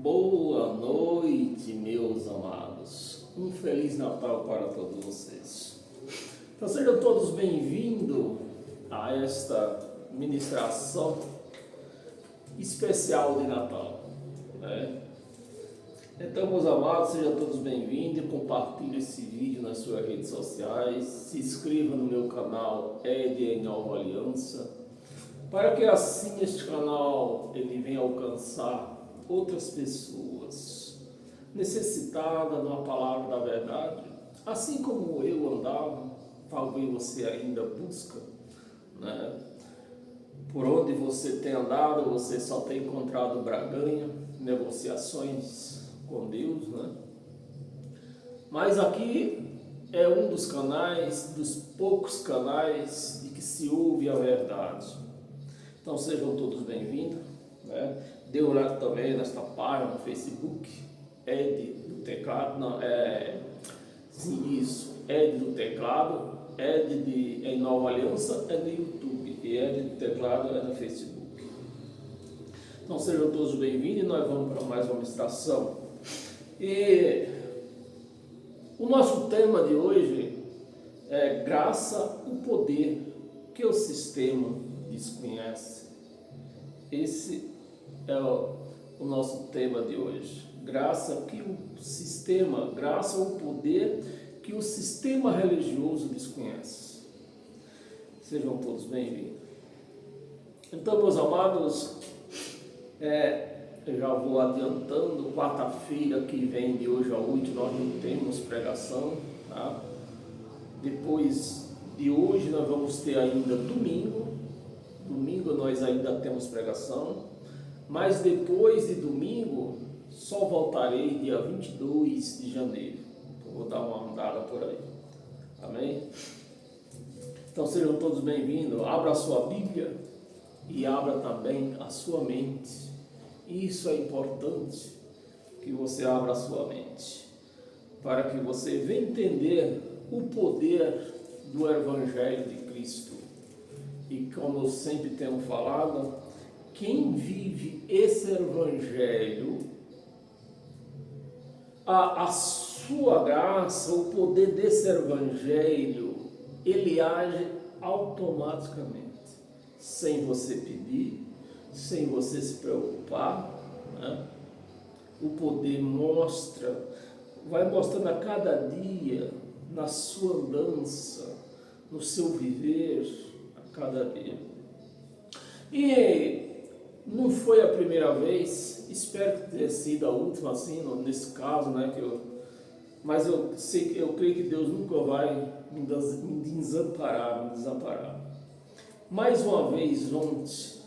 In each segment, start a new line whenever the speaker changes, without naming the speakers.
Boa noite, meus amados. Um Feliz Natal para todos vocês. Então sejam todos bem-vindos a esta ministração especial de Natal, né? Então, meus amados, sejam todos bem-vindos. Compartilhe esse vídeo nas suas redes sociais. Se inscreva no meu canal ED Nova Aliança, para que assim este canal ele venha alcançar outras pessoas necessitadas de uma palavra da verdade, assim como eu andava. Talvez você ainda busca, né? Por onde você tem andado, você só tem encontrado braganha, negociações com Deus, né? Mas aqui é um dos canais, dos poucos canais de que se ouve a verdade. Então sejam todos bem-vindos, né? Dê um like também nesta página no Facebook, Ed do Teclado, não, sim, isso, Ed do Teclado, Ed em Nova Aliança é no YouTube e Ed do Teclado é no Facebook. Então sejam todos bem-vindos e nós vamos para mais uma ministração. E o nosso tema de hoje é graça, o poder que o sistema desconhece. Esse é o nosso tema de hoje. Graça o poder que o sistema religioso desconhece. Sejam todos bem-vindos. Então, meus amados, eu já vou adiantando, quarta-feira que vem de hoje a 8 nós não temos pregação, tá? Depois de hoje nós vamos ter ainda domingo nós ainda temos pregação, mas depois de domingo só voltarei dia 22 de janeiro, eu vou dar uma andada por aí, amém? Então sejam todos bem-vindos, abra a sua Bíblia e abra também a sua mente. Isso é importante, que você abra a sua mente, para que você venha entender o poder do Evangelho de Cristo. E como eu sempre tenho falado, quem vive esse Evangelho, a sua graça, o poder desse Evangelho, ele age automaticamente, sem você pedir, sem você se preocupar, né? O poder vai mostrando a cada dia, na sua andança, no seu viver, a cada dia. E não foi a primeira vez, espero que tenha sido a última, assim, nesse caso, né? Mas eu creio que Deus nunca vai me desamparar. Mais uma vez, ontem,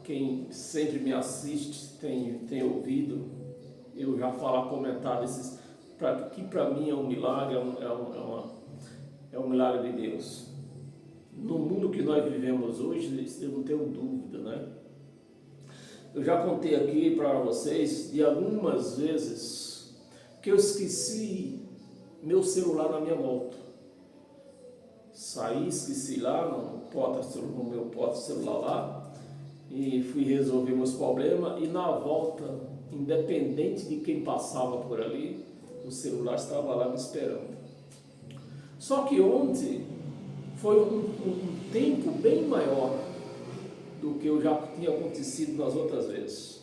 quem sempre me assiste tem ouvido, eu já falar, comentar que para mim é um milagre, é um milagre de Deus. No mundo que nós vivemos hoje, eu não tenho dúvida, né? Eu já contei aqui para vocês de algumas vezes que eu esqueci meu celular na minha moto. Esqueci lá no meu porta-celular lá, e fui resolver meus problemas, e na volta, independente de quem passava por ali, o celular estava lá me esperando. Só que ontem foi um tempo bem maior do que eu já tinha acontecido nas outras vezes.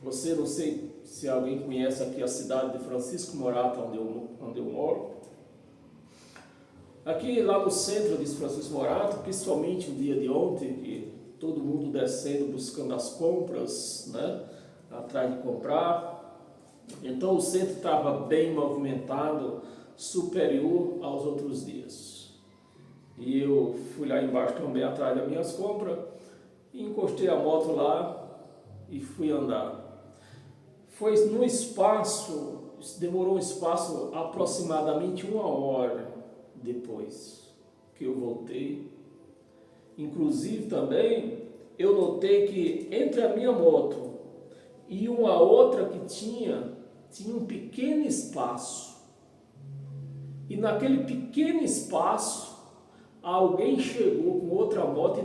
Você, não sei se alguém conhece aqui a cidade de Francisco Morato, onde eu moro. Aqui lá no centro de Francisco Morato, principalmente no dia de ontem, que todo mundo descendo, buscando as compras, né, atrás de comprar. Então o centro estava bem movimentado, superior aos outros dias. E eu fui lá embaixo também atrás das minhas compras, e encostei a moto lá e fui andar. Demorou um espaço aproximadamente 1 hora depois que eu voltei. Inclusive também eu notei que entre a minha moto e uma outra que tinha um pequeno espaço. E naquele pequeno espaço, alguém chegou com outra moto e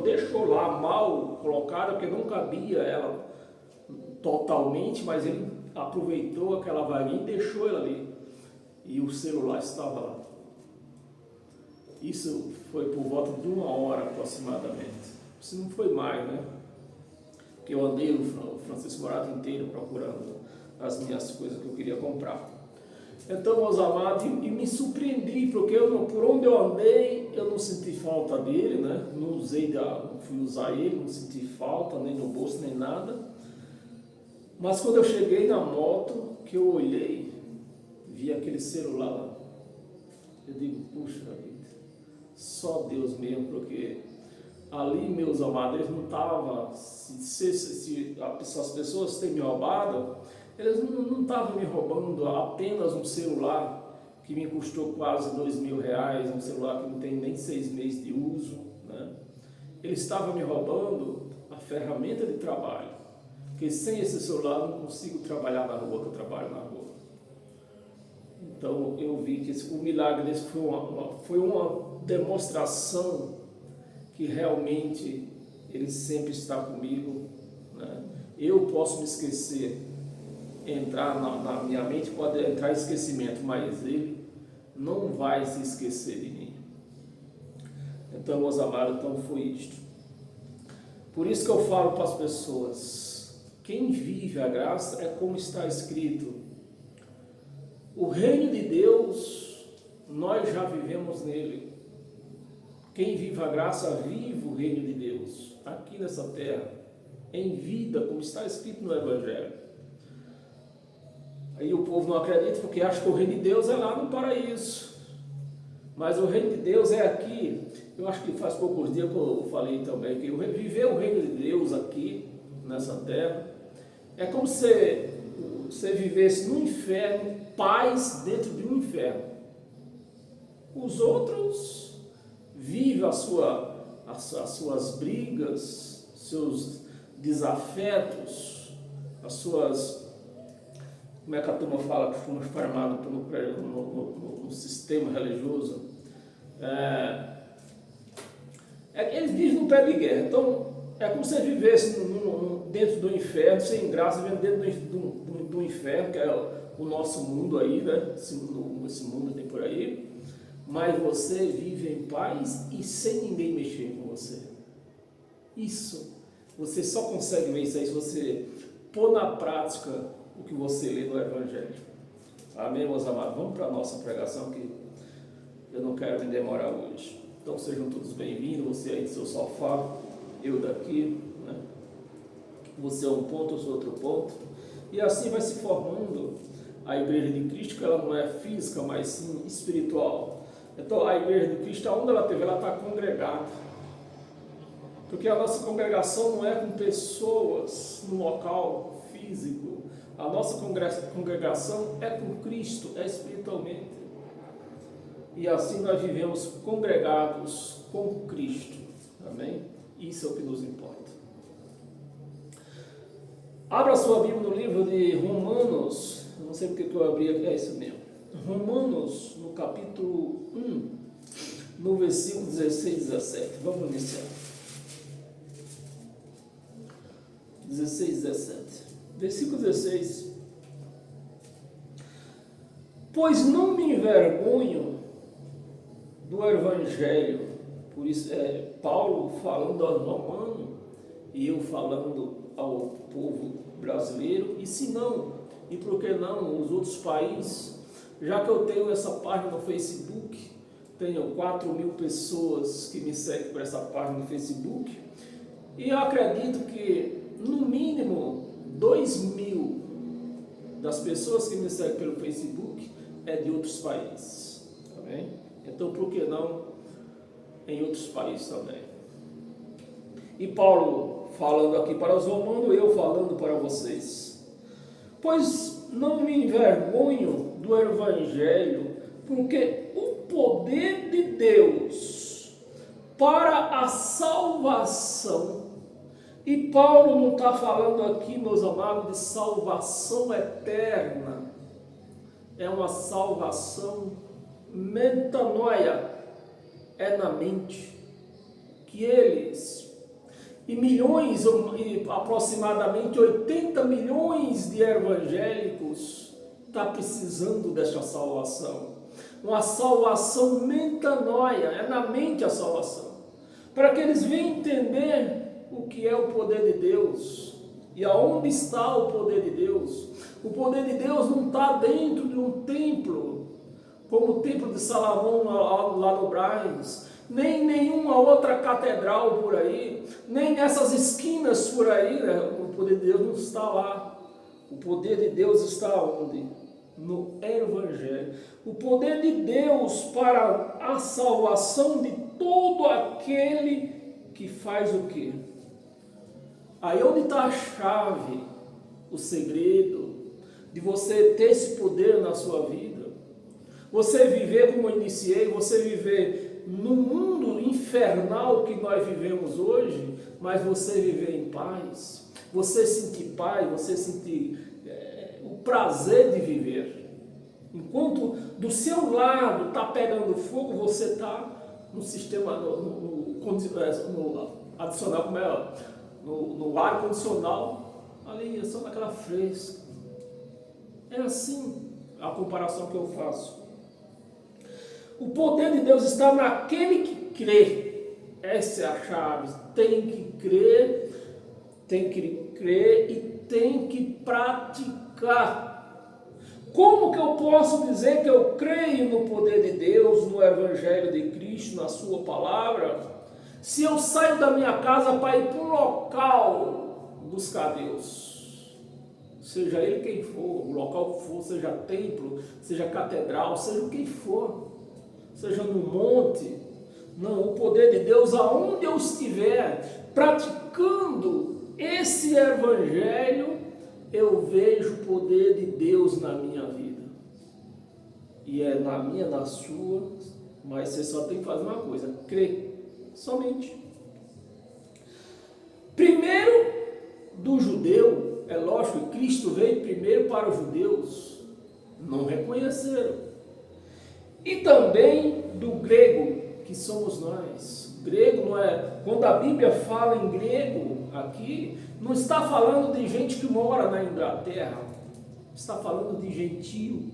deixou lá mal colocada, porque não cabia ela totalmente, mas ele aproveitou aquela vaguinha e deixou ela ali. E o celular estava lá. Isso foi por volta de 1 hora aproximadamente. Se não foi mais, né? Porque eu andei o Francisco Morato inteiro procurando as minhas coisas que eu queria comprar. Então, meus amados, e me surpreendi, porque por onde eu andei, eu não senti falta dele, né? Não fui usar ele, não senti falta, nem no bolso, nem nada. Mas quando eu cheguei na moto, que eu olhei, vi aquele celular lá. Eu digo, puxa vida, só Deus mesmo, porque ali, meus amados, eles não estavam, se as pessoas têm me roubado, eles não estavam me roubando apenas um celular que me custou quase R$2.000, um celular que não tem nem 6 meses de uso, né? Eles estavam me roubando a ferramenta de trabalho, porque sem esse celular eu não consigo trabalhar na rua, que eu trabalho na rua. Então eu vi que o milagre desse foi uma demonstração que realmente Ele sempre está comigo, né? Eu posso me esquecer, entrar na minha mente, pode entrar esquecimento, mas Ele não vai se esquecer de mim. Então, meus amados, então foi isto. Por isso que eu falo para as pessoas, quem vive a graça é como está escrito. O reino de Deus, nós já vivemos nele. Quem vive a graça, vive o reino de Deus, aqui nessa terra, em vida, como está escrito no Evangelho. Aí o povo não acredita porque acha que o reino de Deus é lá no paraíso. Mas o reino de Deus é aqui. Eu acho que faz poucos dias que eu falei também, que viver o reino de Deus aqui, nessa terra, é como se você vivesse no inferno, paz dentro de um inferno. Os outros vivem as suas brigas, seus desafetos, as suas, como é que a turma fala, que fomos formados no sistema religioso, eles vivem no pé de guerra. Então é como se você vivesse dentro do inferno, sem graça, vivendo dentro do inferno, que é o nosso mundo aí, né? Esse mundo tem por aí. Mas você vive em paz e sem ninguém mexer com você. Isso, você só consegue ver isso aí se você pôr na prática o que você lê no Evangelho. Amém, meus amados? Vamos para a nossa pregação, que eu não quero me demorar hoje. Então sejam todos bem-vindos, você aí do seu sofá, eu daqui, né? Você é um ponto, eu sou outro ponto. E assim vai se formando a Igreja de Cristo, que ela não é física, mas sim espiritual. Então a Igreja de Cristo, onde ela estiver, ela está congregada. Porque a nossa congregação não é com pessoas no local físico. A nossa congregação é com Cristo, é espiritualmente. E assim nós vivemos congregados com Cristo. Amém? Isso é o que nos importa. Abra sua Bíblia no livro de Romanos. Eu não sei porque que eu abri aqui, é isso mesmo. Romanos, no capítulo 1, no versículo 16 e 17. Vamos iniciar. 16 e 17. Versículo 16. Pois não me envergonho do Evangelho. Por isso é Paulo falando aos romanos e eu falando ao povo brasileiro. E se não, e por que não os outros países? Já que eu tenho essa página no Facebook, tenho 4.000 pessoas que me seguem por essa página no Facebook, e eu acredito que no mínimo 2.000 das pessoas que me seguem pelo Facebook é de outros países, tá bem? Então por que não em outros países também? E Paulo falando aqui para os romanos, eu falando para vocês. Pois não me envergonho do Evangelho, porque o poder de Deus para a salvação, e Paulo não está falando aqui, meus amados, de salvação eterna, é uma salvação metanoia, é na mente, que eles e milhões, e aproximadamente 80 milhões de evangélicos está precisando desta salvação. Uma salvação metanoia, é na mente a salvação. Para que eles venham entender o que é o poder de Deus e aonde está o poder de Deus. O poder de Deus não está dentro de um templo, como o templo de Salomão lá no Brás, nem nenhuma outra catedral por aí, nem nessas esquinas por aí, né? O poder de Deus não está lá. O poder de Deus está onde? No Evangelho. O poder de Deus para a salvação de todo aquele que faz o quê? Aí onde está a chave, o segredo de você ter esse poder na sua vida. Você viver como eu iniciei, você viver no mundo infernal que nós vivemos hoje, mas você viver em paz, você sentir paz, você sentir o prazer de viver. Enquanto do seu lado está pegando fogo, você está no sistema, no adicional, como é? No ar condicional, ali, só naquela fresca. É assim a comparação que eu faço. O poder de Deus está naquele que crê. Essa é a chave. Tem que crer e tem que praticar. Como que eu posso dizer que eu creio no poder de Deus, no Evangelho de Cristo, na sua palavra, se eu saio da minha casa para ir para um local buscar Deus? Seja ele quem for, o local que for, seja templo, seja catedral, seja o que for, seja no monte. Não, o poder de Deus, aonde eu estiver praticando esse Evangelho, eu vejo o poder de Deus na minha vida. E é na minha, na sua, mas você só tem que fazer uma coisa: crer, somente. Primeiro, do judeu, é lógico que Cristo veio primeiro para os judeus, não reconheceram. E também do grego, que somos nós. Grego não é, quando a Bíblia fala em grego aqui, não está falando de gente que mora na Inglaterra, está falando de gentio.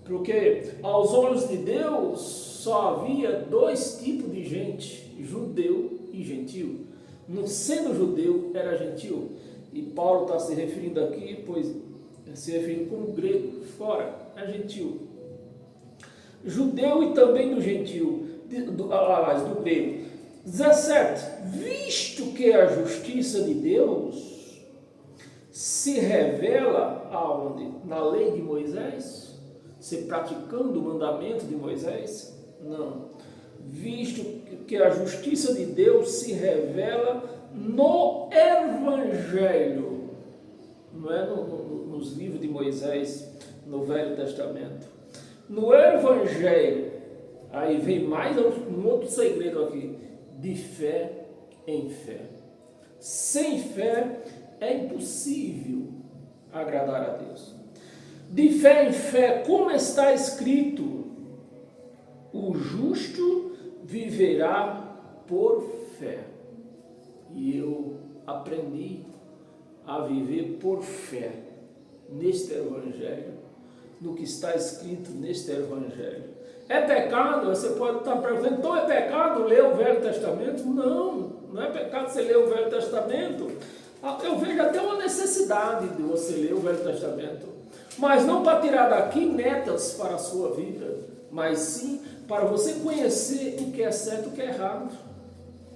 Porque aos olhos de Deus só havia dois tipos de gente, judeu e gentio. Não sendo judeu, era gentio. E Paulo está se referindo aqui, pois se referindo como grego, fora, é gentio. Judeu e também do gentio, do grego. 17. Visto que a justiça de Deus se revela aonde? Na lei de Moisés? Se praticando o mandamento de Moisés? Não. Visto que a justiça de Deus se revela no Evangelho, não é nos livros de Moisés, no Velho Testamento. No Evangelho, aí vem mais um outro segredo aqui, de fé em fé. Sem fé é impossível agradar a Deus. De fé em fé, como está escrito, o justo viverá por fé. E eu aprendi a viver por fé neste Evangelho, no que está escrito neste Evangelho. É pecado? Você pode estar perguntando, então é pecado ler o Velho Testamento? Não, não é pecado você ler o Velho Testamento. Eu vejo até uma necessidade de você ler o Velho Testamento, mas não para tirar daqui metas para a sua vida, mas sim para você conhecer o que é certo e o que é errado.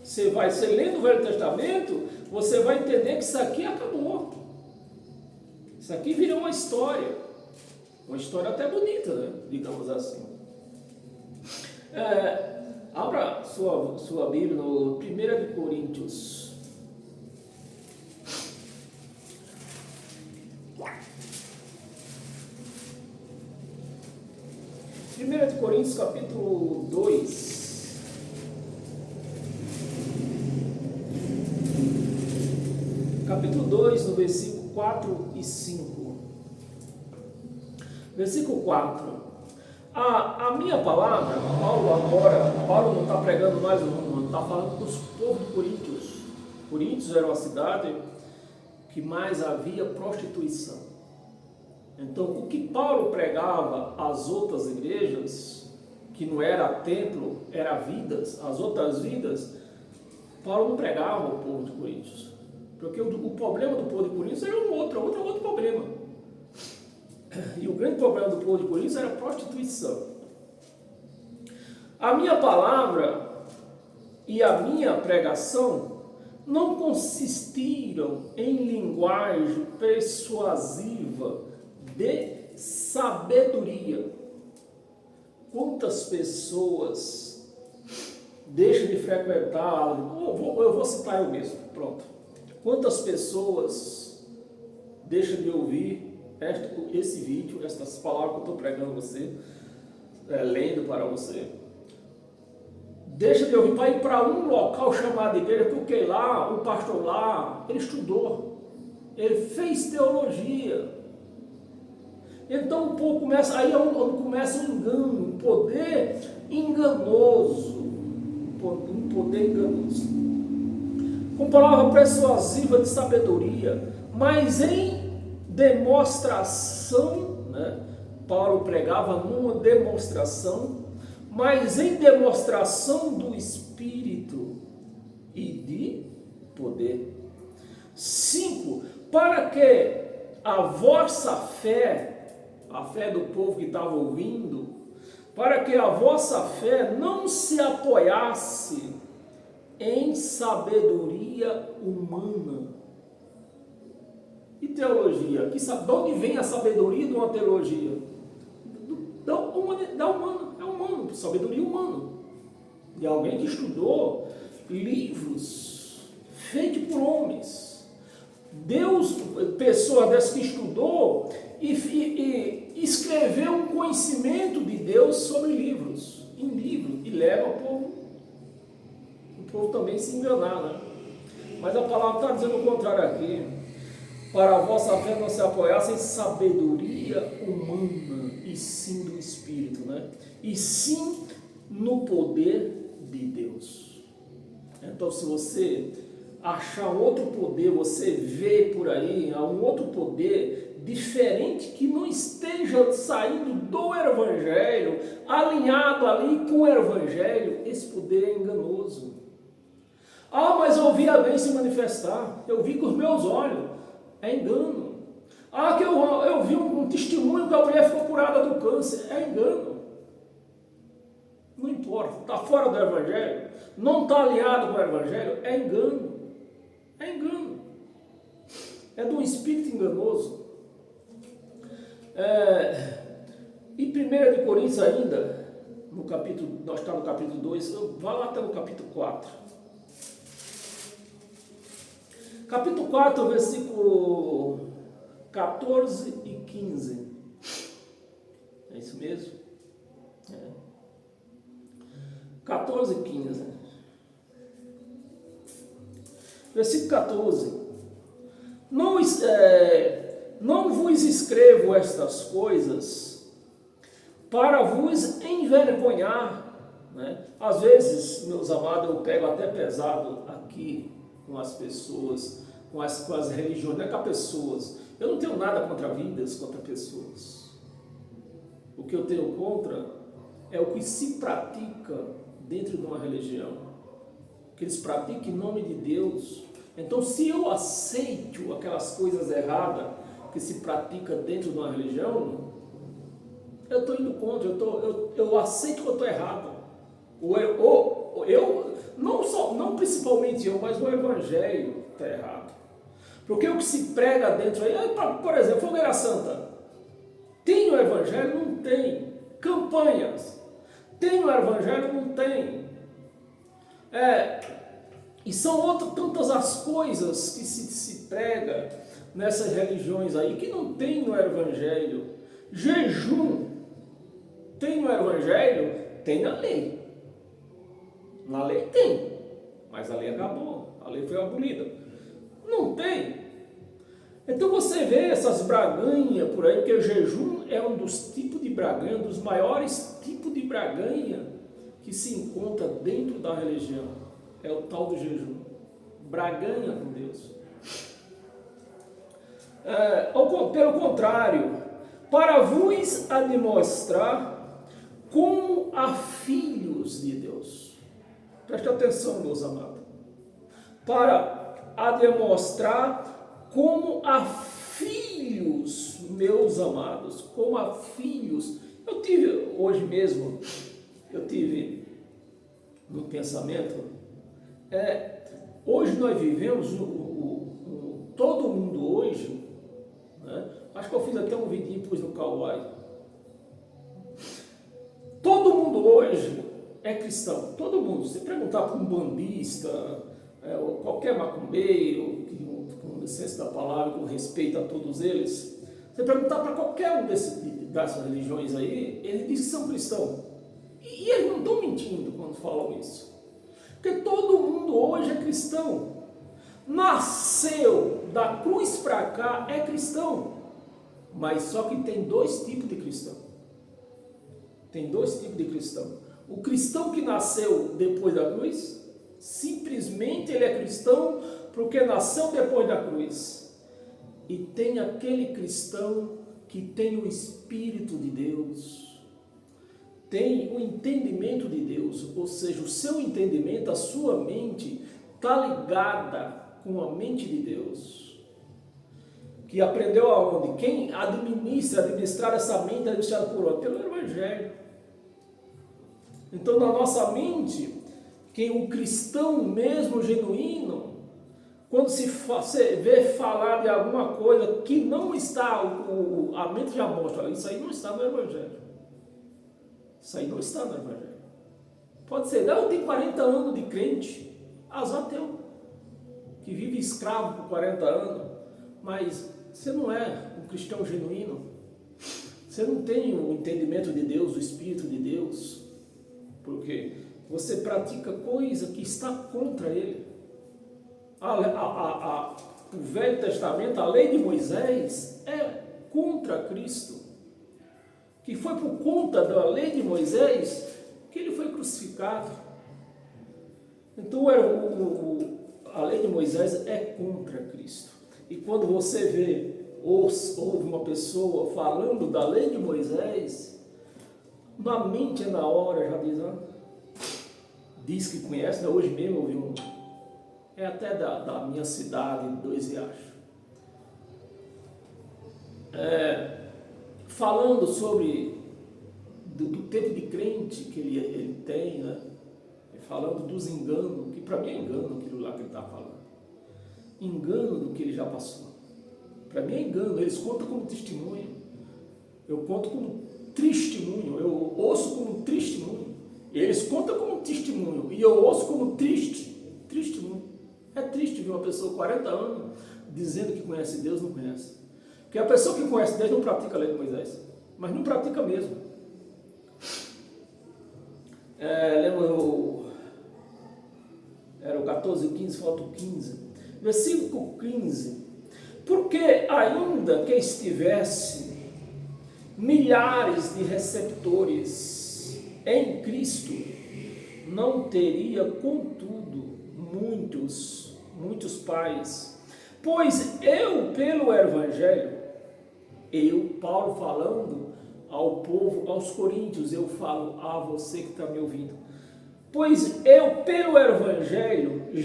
Você lendo o Velho Testamento, você vai entender que isso aqui acabou. Isso aqui virou uma história até bonita, né? Digamos assim. Abra sua Bíblia no 1 de Coríntios. 1 de Coríntios, capítulo 2. Capítulo 2, no versículo 4 e 5. Versículo 4. A minha palavra, Paulo não está pregando mais o mundo, está falando para os povos de Coríntios. Coríntios era uma cidade que mais havia prostituição. Então, o que Paulo pregava às outras igrejas, que não era templo, era vidas, as outras vidas, Paulo não pregava ao povo de Coríntios. Porque o problema do povo de Coríntios era outro problema. E o grande problema do povo de Coríntios era a prostituição. A minha palavra e a minha pregação não consistiram em linguagem persuasiva de sabedoria. Quantas pessoas deixam de frequentar, eu vou citar eu mesmo, pronto. Quantas pessoas deixam de ouvir esse vídeo, essas palavras que eu estou pregando a você, lendo para você, deixa de ouvir para ir para um local chamado igreja, porque lá, o pastor lá, ele estudou, ele fez teologia. Então o povo começa, aí é onde começa o engano, um poder enganoso, um poder enganoso. Com palavra persuasiva de sabedoria, mas em demonstração, né? Paulo pregava numa demonstração, mas em demonstração do Espírito e de poder. 5. Para que a vossa fé, a fé do povo que estava ouvindo, para que a vossa fé não se apoiasse em sabedoria humana. E teologia? De onde vem a sabedoria de uma teologia? Da humana, é humano, sabedoria humana. De alguém que estudou livros feitos por homens. Deus, pessoa dessa que estudou e escreveu um conhecimento de Deus sobre livros, em livro, e leva o povo também se enganar, né? Mas a palavra está dizendo o contrário aqui. Para a vossa fé não se apoiasse em sabedoria humana, e sim do Espírito, né? E sim no poder de Deus. Então, se você achar outro poder, você vê por aí um outro poder diferente que não esteja saindo do Evangelho, alinhado ali com o Evangelho, esse poder é enganoso. Ah, mas eu vi alguém se manifestar, eu vi com os meus olhos, é engano. Ah, que eu vi um testemunho que a mulher ficou curada do câncer, é engano. Não importa, está fora do Evangelho, não está alinhado com o Evangelho, é engano. É engano. É de um espírito enganoso. Em 1 de Coríntios ainda, no capítulo, nós estamos no capítulo 2, vá lá até o capítulo 4. Capítulo 4, versículo 14 e 15. É isso mesmo? 14 e 15. Versículo 14. Não vos escrevo estas coisas para vos envergonhar, né? Às vezes, meus amados, eu pego até pesado aqui com as pessoas, com as religiões, não é com as pessoas. Eu não tenho nada contra vidas, contra pessoas. O que eu tenho contra é o que se pratica dentro de uma religião. Que eles praticam em nome de Deus. Então, se eu aceito aquelas coisas erradas que se pratica dentro de uma religião, eu estou indo contra, eu aceito que eu estou errado. Não principalmente eu, mas o Evangelho está errado. Porque o que se prega dentro aí, por exemplo, Fogueira Santa, tem o Evangelho? Não tem. Campanhas, tem o Evangelho? Não tem. E são tantas as coisas que se prega nessas religiões aí que não tem no Evangelho. Jejum tem no Evangelho? Tem na lei. Na lei tem, mas a lei acabou, a lei foi abolida. Não tem. Então você vê essas braganhas por aí, porque o jejum é um dos tipos de braganha, um dos maiores tipos de braganha que se encontra dentro da religião. É o tal do jejum. braganha com Deus. Pelo contrário, para vos a demonstrar como a filhos de Deus. Preste atenção, meus amados. Para a demonstrar como a filhos, meus amados, como a filhos. Hoje mesmo, eu tive no pensamento, hoje nós vivemos, todo mundo hoje, né? Acho que eu fiz até um vídeo e pus no Kawaii. Todo mundo hoje é cristão, todo mundo. Se perguntar para um bandista, ou qualquer macumbeiro, com licença da palavra, com respeito a todos eles, você perguntar para qualquer um dessas religiões aí, ele diz que são cristãos. E eles não estão mentindo quando falam isso. Porque todo mundo hoje é cristão. Nasceu da cruz para cá, é cristão. Mas só que tem dois tipos de cristão. Tem dois tipos de cristão. O cristão que nasceu depois da cruz, simplesmente ele é cristão porque nasceu depois da cruz. E tem aquele cristão que tem o Espírito de Deus, tem o entendimento de Deus, ou seja, o seu entendimento, a sua mente está ligada com a mente de Deus. Que aprendeu aonde? Quem administrar essa mente é administrada por onde? Pelo Evangelho. Então, na nossa mente, um cristão mesmo genuíno, quando se vê falar de alguma coisa que não está, a mente já mostra, isso aí não está no Evangelho. Isso aí não está no Evangelho. Pode ser, eu tenho 40 anos de crente, azar teu, que vive escravo por 40 anos, mas você não é um cristão genuíno, você não tem o entendimento de Deus, o Espírito de Deus, porque você pratica coisa que está contra Ele. O Velho Testamento, a lei de Moisés, é contra Cristo, que foi por conta da lei de Moisés que Ele foi crucificado. Então a lei de Moisés é contra Cristo. E quando você vê, ouve uma pessoa falando da lei de Moisés, na mente na hora já diz que conhece, né? Hoje mesmo eu ouvi é até da minha cidade, de Dois Riachos, falando sobre do tempo de crente que ele tem, né? Falando dos enganos, que para mim é engano aquilo lá que ele está falando. Engano do que ele já passou. Para mim é engano, eles contam como testemunho. Eu conto como testemunho, eu ouço como testemunho. Eles contam como testemunho e eu ouço como testemunho. É triste ver uma pessoa com 40 anos dizendo que conhece Deus, não conhece. Porque a pessoa que conhece Deus não pratica a lei de Moisés, mas não pratica mesmo. Lembra era o 14 e 15, falta o 15. Versículo 15. Porque ainda que estivesse milhares de receptores em Cristo, não teria, contudo, muitos pais. Pois eu, pelo Evangelho, Paulo falando ao povo, aos coríntios, eu falo a você que está me ouvindo. Pois eu, pelo Evangelho, vos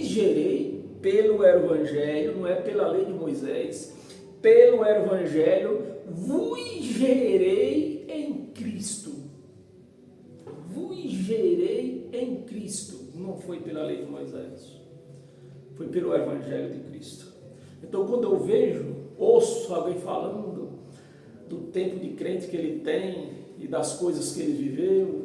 gerei pelo Evangelho, não é pela lei de Moisés, pelo Evangelho, vos gerei em Cristo. Vos gerei em Cristo. Não foi pela lei de Moisés, foi pelo Evangelho de Cristo. Então, quando eu ouço alguém falando do tempo de crente que ele tem e das coisas que ele viveu,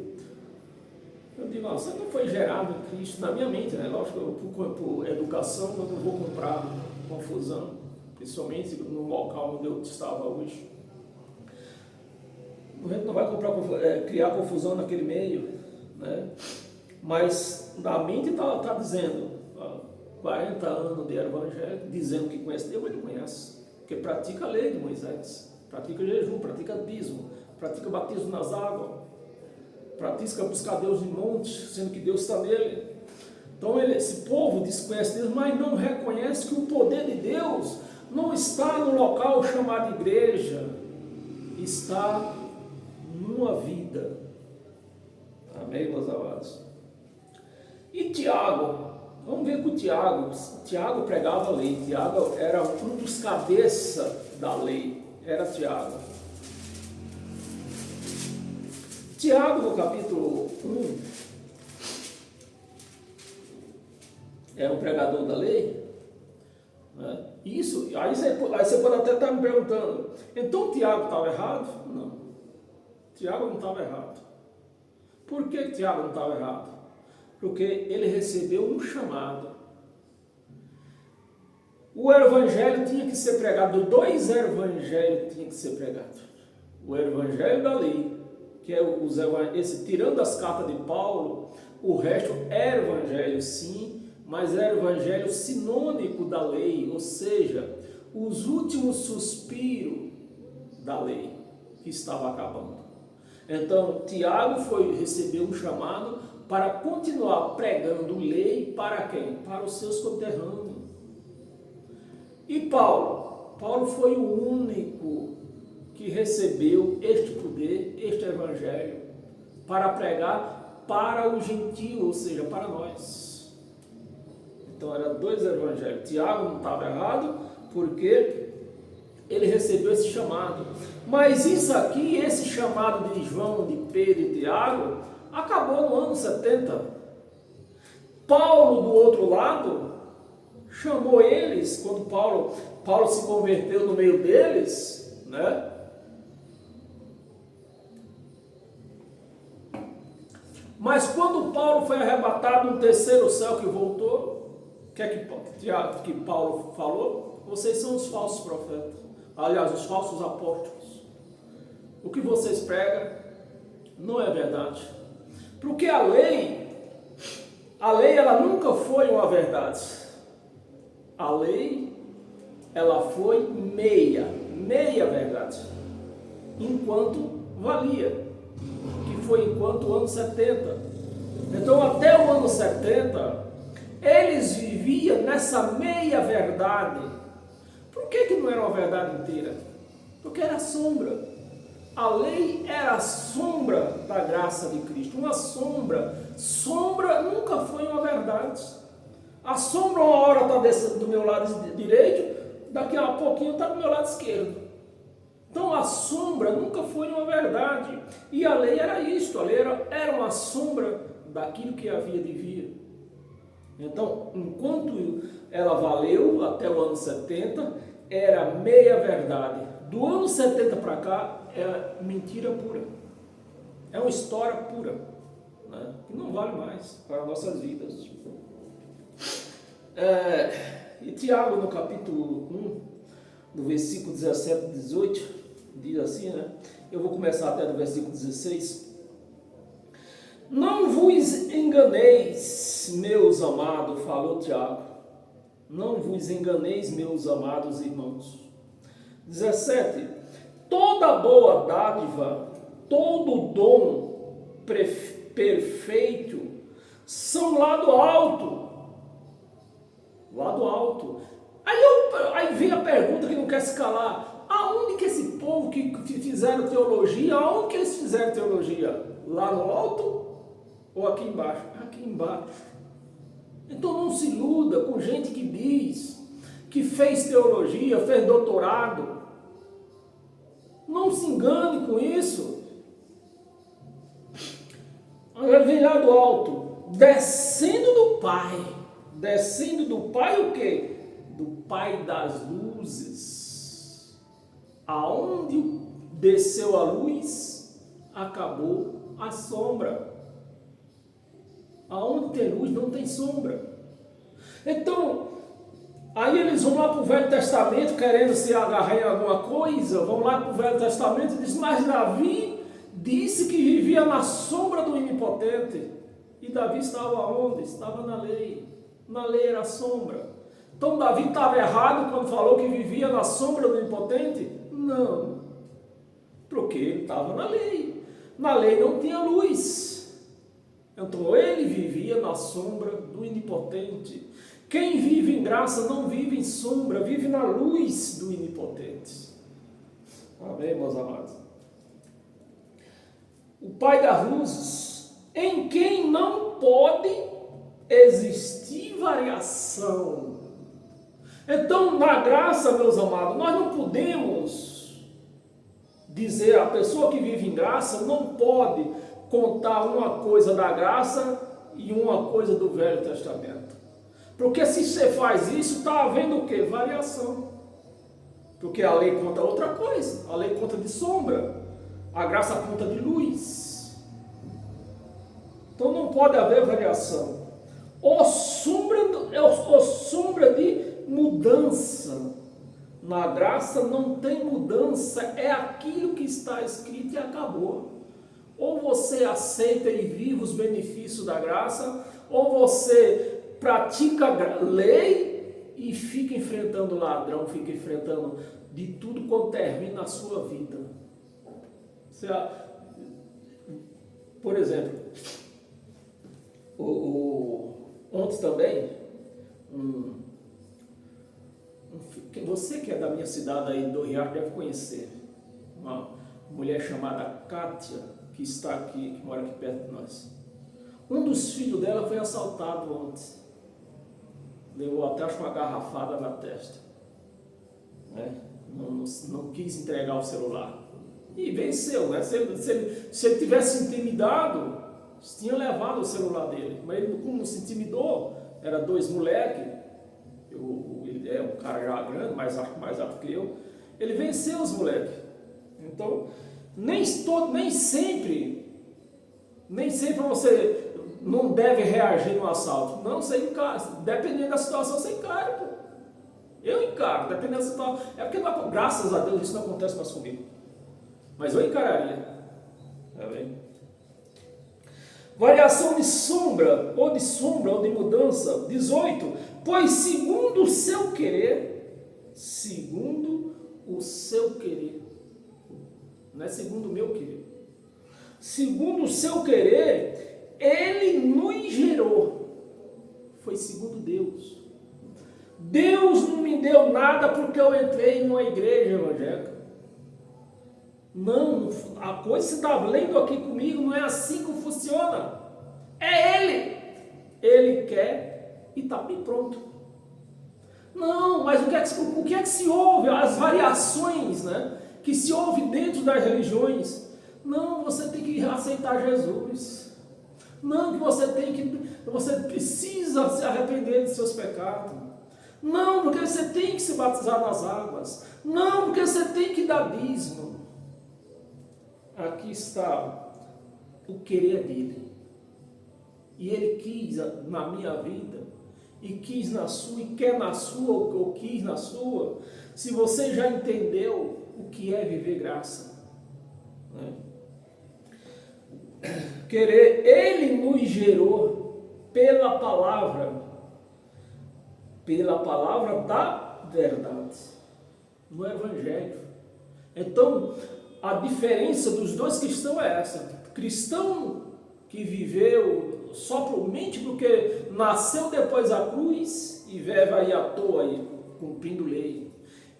eu digo, você não foi gerado em Cristo, na minha mente, né? Lógico, por educação, eu não vou comprar confusão, principalmente no local onde eu estava hoje. A gente não vai criar confusão naquele meio, né? Mas na mente está dizendo, 40 anos de evangelho, dizendo que conhece Deus, mas não conhece, porque pratica a lei de Moisés, pratica jejum, pratica dízimo, pratica batismo nas águas, pratica buscar Deus em monte, sendo que Deus está nele. Então esse povo desconhece Deus, mas não reconhece que o poder de Deus não está no local chamado igreja, está numa vida. Amém, meus amados? E Tiago, vamos ver com Tiago pregava a lei, Tiago era um dos cabeças da lei, era Tiago. Tiago, no capítulo 1, era um pregador da lei, né? Isso, aí você pode até estar me perguntando, então Tiago estava errado? Não, Tiago não estava errado. Por que Tiago não estava errado? Porque ele recebeu um chamado. O evangelho tinha que ser pregado, dois evangelhos tinham que ser pregados. O evangelho da lei, que é esse, tirando as cartas de Paulo, o resto é evangelho sim, mas era o evangelho sinônico da lei, ou seja, os últimos suspiros da lei que estava acabando. Então, Tiago recebeu um chamado para continuar pregando lei para quem? Para os seus conterrâneos. E Paulo foi o único que recebeu este poder, este evangelho, para pregar para o gentio, ou seja, para nós. Então, eram dois evangelhos. Tiago não estava errado, porque ele recebeu esse chamado. Mas isso aqui, esse chamado de João, de Pedro e Tiago, acabou no ano 70. Paulo, do outro lado, chamou eles, quando Paulo se converteu no meio deles, né? Mas quando Paulo foi arrebatado no terceiro céu que voltou, o que é que Paulo falou? Vocês são os falsos profetas. Aliás, os falsos apóstolos. O que vocês pregam não é verdade. Porque a lei ela nunca foi uma verdade. A lei, ela foi meia verdade. Enquanto valia. Que foi enquanto o ano 70. Então, até o ano 70, eles viviam nessa meia verdade. Por que não era uma verdade inteira? Porque era sombra. A lei era a sombra da graça de Cristo. Uma sombra. Sombra nunca foi uma verdade. A sombra uma hora está do meu lado direito, daqui a pouquinho está do meu lado esquerdo. Então a sombra nunca foi uma verdade. E a lei era isto. A lei era uma sombra daquilo que havia de vir. Então, enquanto ela valeu até o ano 70, era meia verdade. Do ano 70 para cá, é mentira pura. É uma história pura, né? Que não vale mais para nossas vidas. E Tiago, no capítulo 1, no versículo 17 e 18, diz assim, né? Eu vou começar até do versículo 16. Não vos enganeis, meus amados, falou Tiago. Não vos enganeis, meus amados irmãos. 17. Toda boa dádiva, todo dom perfeito, são lá do alto. Lá do alto. Aí vem a pergunta que não quer se calar. Aonde que esse povo que fizeram teologia, aonde que eles fizeram teologia? Lá no alto? Ou aqui embaixo? Aqui embaixo. Então não se iluda com gente que diz que fez teologia, fez doutorado. Não se engane com isso. Agora vem lá do alto, descendo do Pai. Descendo do Pai o quê? Do Pai das luzes. Aonde desceu a luz, acabou a sombra. Aonde tem luz não tem sombra. Então, aí eles vão lá para o Velho Testamento querendo se agarrar em alguma coisa, vão lá para o Velho Testamento e dizem, mas Davi disse que vivia na sombra do Onipotente. E Davi estava onde? Estava na lei. Na lei era a sombra. Então Davi estava errado quando falou que vivia na sombra do Onipotente? Não. Porque ele estava na lei. Na lei não tinha luz. Então ele vivia na sombra do Onipotente. Quem vive em graça não vive em sombra, vive na luz do Onipotente. Amém, meus amados? O Pai das luzes, em quem não pode existir variação. Então, na graça, meus amados, nós não podemos dizer, a pessoa que vive em graça não pode contar uma coisa da graça e uma coisa do Velho Testamento. Porque se você faz isso, está havendo o quê? Variação. Porque a lei conta outra coisa, a lei conta de sombra, a graça conta de luz. Então não pode haver variação. Ou sombra de mudança. Na graça não tem mudança, é aquilo que está escrito e acabou. Ou você aceita e vive os benefícios da graça, ou você pratica a lei e fica enfrentando o ladrão, fica enfrentando de tudo quanto termina a sua vida. Por exemplo, ontem também, você que é da minha cidade aí do Rio deve conhecer uma mulher chamada Kátia, que está aqui, que mora aqui perto de nós. Um dos filhos dela foi assaltado ontem. Levou até uma garrafada na testa. Né? Não quis entregar o celular. E venceu, né? Se ele tivesse intimidado, tinha levado o celular dele. Mas ele, como se intimidou, era dois moleques, ele é um cara já grande, mais alto que eu, ele venceu os moleques. Então, nem sempre você não deve reagir no assalto. Não, você encara. Dependendo da situação, você encara, pô. Eu encaro, dependendo da situação. É porque, graças a Deus, isso não acontece mais comigo. Mas eu encararia. Tá bem? Variação de sombra, ou de mudança. 18. Pois segundo o seu querer, não é segundo o meu querer. Segundo o seu querer, ele nos gerou. Foi segundo Deus. Deus não me deu nada porque eu entrei numa igreja evangélica. Não, a coisa que você está lendo aqui comigo não é assim que funciona. É Ele. Ele quer e está bem pronto. Não, mas o que é que se ouve? As variações, né, que se ouve dentro das religiões. Não, você tem que aceitar Jesus. Não, que você precisa se arrepender de seus pecados. Não, porque você tem que se batizar nas águas. Não, porque você tem que dar dízimo. Aqui está o querer dele. E ele quis na minha vida, e quis na sua, e quer na sua, ou quis na sua. Se você já entendeu o que é viver graça, né? Querer, ele nos gerou pela palavra da verdade, no Evangelho. Então, a diferença dos dois cristãos é essa. Cristão que viveu somente porque nasceu depois da cruz e vive aí à toa, aí, cumprindo lei.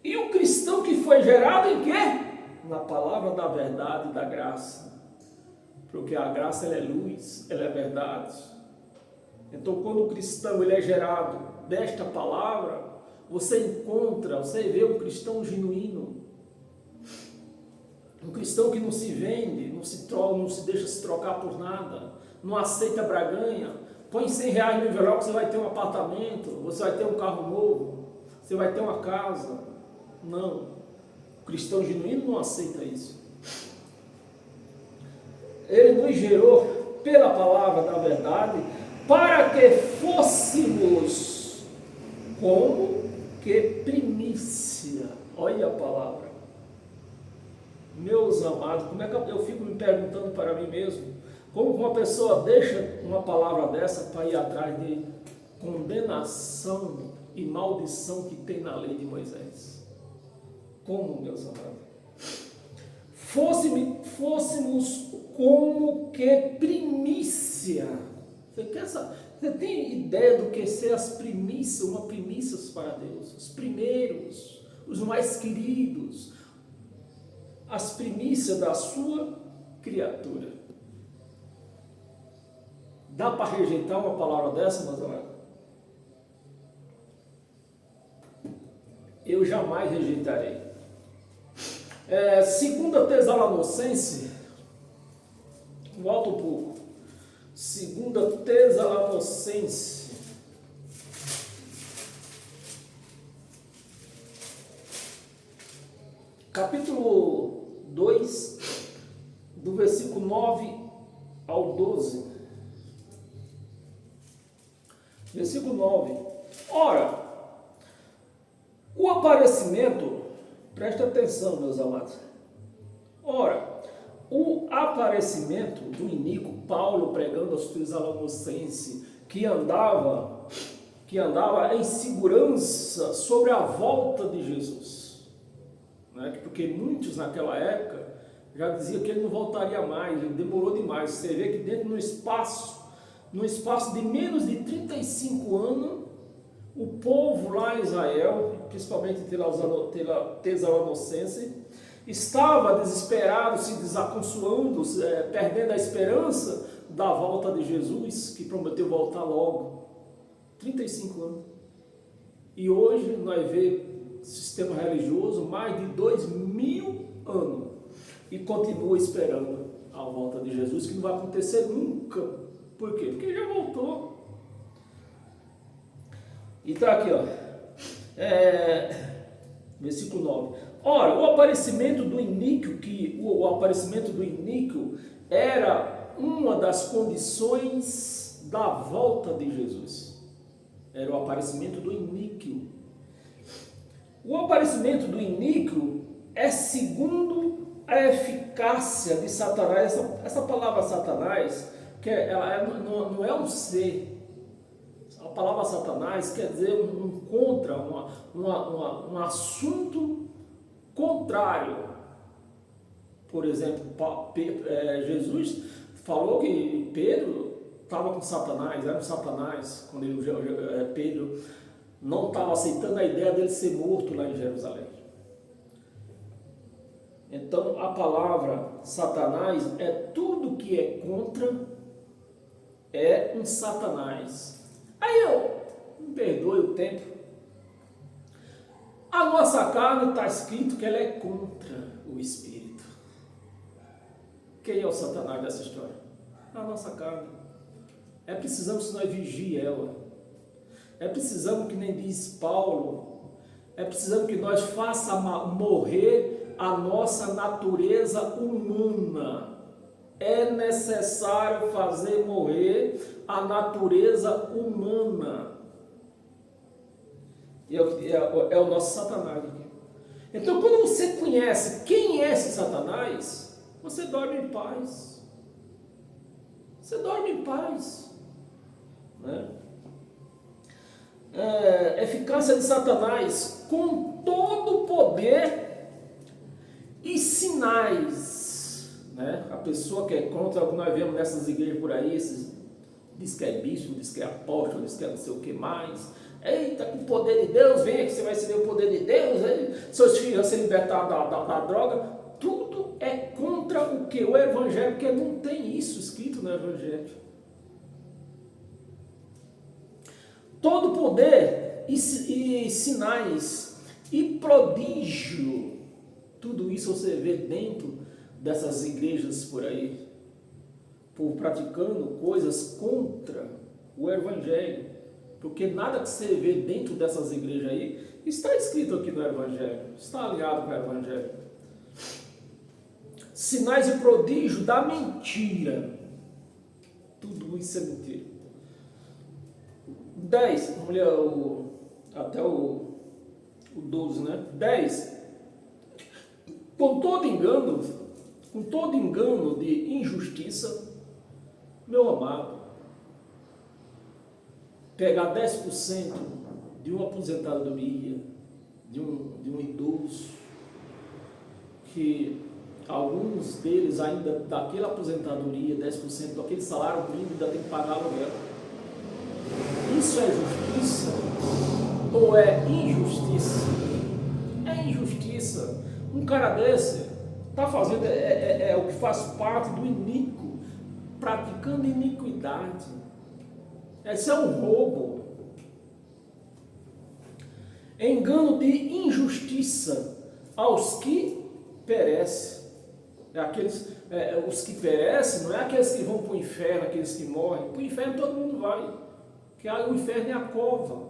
E o cristão que foi gerado em quê? Na palavra da verdade e da graça. Porque a graça ela é luz, ela é verdade. Então, quando o cristão ele é gerado desta palavra, você vê um cristão genuíno. Um cristão que não se vende, não se deixa se trocar por nada, não aceita braganha. Põe R$100 no envelope, você vai ter um apartamento, você vai ter um carro novo, você vai ter uma casa. Não. O cristão genuíno não aceita isso. Ele nos gerou pela palavra da verdade, para que fôssemos como que primícia. Olha a palavra. Meus amados, como é que eu fico me perguntando para mim mesmo, como uma pessoa deixa uma palavra dessa para ir atrás de condenação e maldição que tem na lei de Moisés? Como, meus amados? Fôssemos como que primícia. Você tem ideia do que ser as primícias, uma primícias para Deus? Os primeiros, os mais queridos, as primícias da sua criatura. Dá para rejeitar uma palavra dessa, meus amados? Eu jamais rejeitarei. Segunda Tessalonicenses, volta um pouco. Segunda Tessalonicenses, capítulo 2, do versículo 9 ao 12. Versículo 9. Ora, o aparecimento, presta atenção, meus amados. Ora, o aparecimento do iníquo, Paulo pregando aos Tessalonicenses, que andava em segurança sobre a volta de Jesus, né? Porque muitos naquela época já diziam que ele não voltaria mais, ele demorou demais. Você vê que dentro no espaço de menos de 35 anos, o povo lá em Israel, principalmente Tessalonicenses, estava desesperado, se desaconsoando, perdendo a esperança da volta de Jesus, que prometeu voltar logo. 35 anos. E hoje nós vemos sistema religioso mais de 2000 anos e continua esperando a volta de Jesus, que não vai acontecer nunca. Por quê? Porque ele já voltou. E está aqui, ó, versículo 9. Ora, o aparecimento do iníquo era uma das condições da volta de Jesus. Era o aparecimento do iníquo. O aparecimento do iníquo é segundo a eficácia de Satanás. Essa palavra Satanás, que ela não é um ser. A palavra Satanás quer dizer um contra, um assunto contrário. Por exemplo, Jesus falou que Pedro estava com Satanás, era um Satanás, quando Pedro não estava aceitando a ideia dele ser morto lá em Jerusalém. Então a palavra Satanás é tudo que é contra, é um Satanás. Aí me perdoe o tempo. A nossa carne está escrito que ela é contra o Espírito. Quem é o Satanás dessa história? A nossa carne. Precisamos que nós vigiemos ela. Precisamos que nem diz Paulo. Precisamos que nós façamos morrer a nossa natureza humana. É necessário fazer morrer a natureza humana. É o nosso Satanás aqui. Então, quando você conhece quem é esse Satanás, você dorme em paz. Você dorme em paz. Né? Eficácia de Satanás com todo o poder e sinais. Né? A pessoa que é contra, o que nós vemos nessas igrejas por aí, diz que é bispo, diz que é apóstolo, diz que é não sei o que mais. Eita, com o poder de Deus, venha que você vai receber o poder de Deus, seus filhos vão ser libertados da droga. Tudo é contra o que? O Evangelho, porque não tem isso escrito no Evangelho. Todo poder e sinais e prodígio, tudo isso você vê dentro dessas igrejas por aí, por praticando coisas contra o Evangelho. Porque nada que você vê dentro dessas igrejas aí está escrito aqui no Evangelho, está alinhado com o Evangelho. Sinais e prodígio da mentira. Tudo isso é mentira. 10, vamos ler até o 12, né? 10. Com todo engano de injustiça, meu amado, pegar 10% de uma aposentadoria, de um idoso, que alguns deles ainda, daquela aposentadoria, 10% daquele salário mínimo, ainda tem que pagar aluguel. isso é justiça ou é injustiça? É injustiça. Um cara desse está fazendo, é o que faz parte do iníquo, praticando iniquidade. Esse é um roubo. Engano de injustiça aos que perecem. Os que perecem não é aqueles que vão para o inferno, aqueles que morrem. Para o inferno todo mundo vai. Porque o inferno é a cova.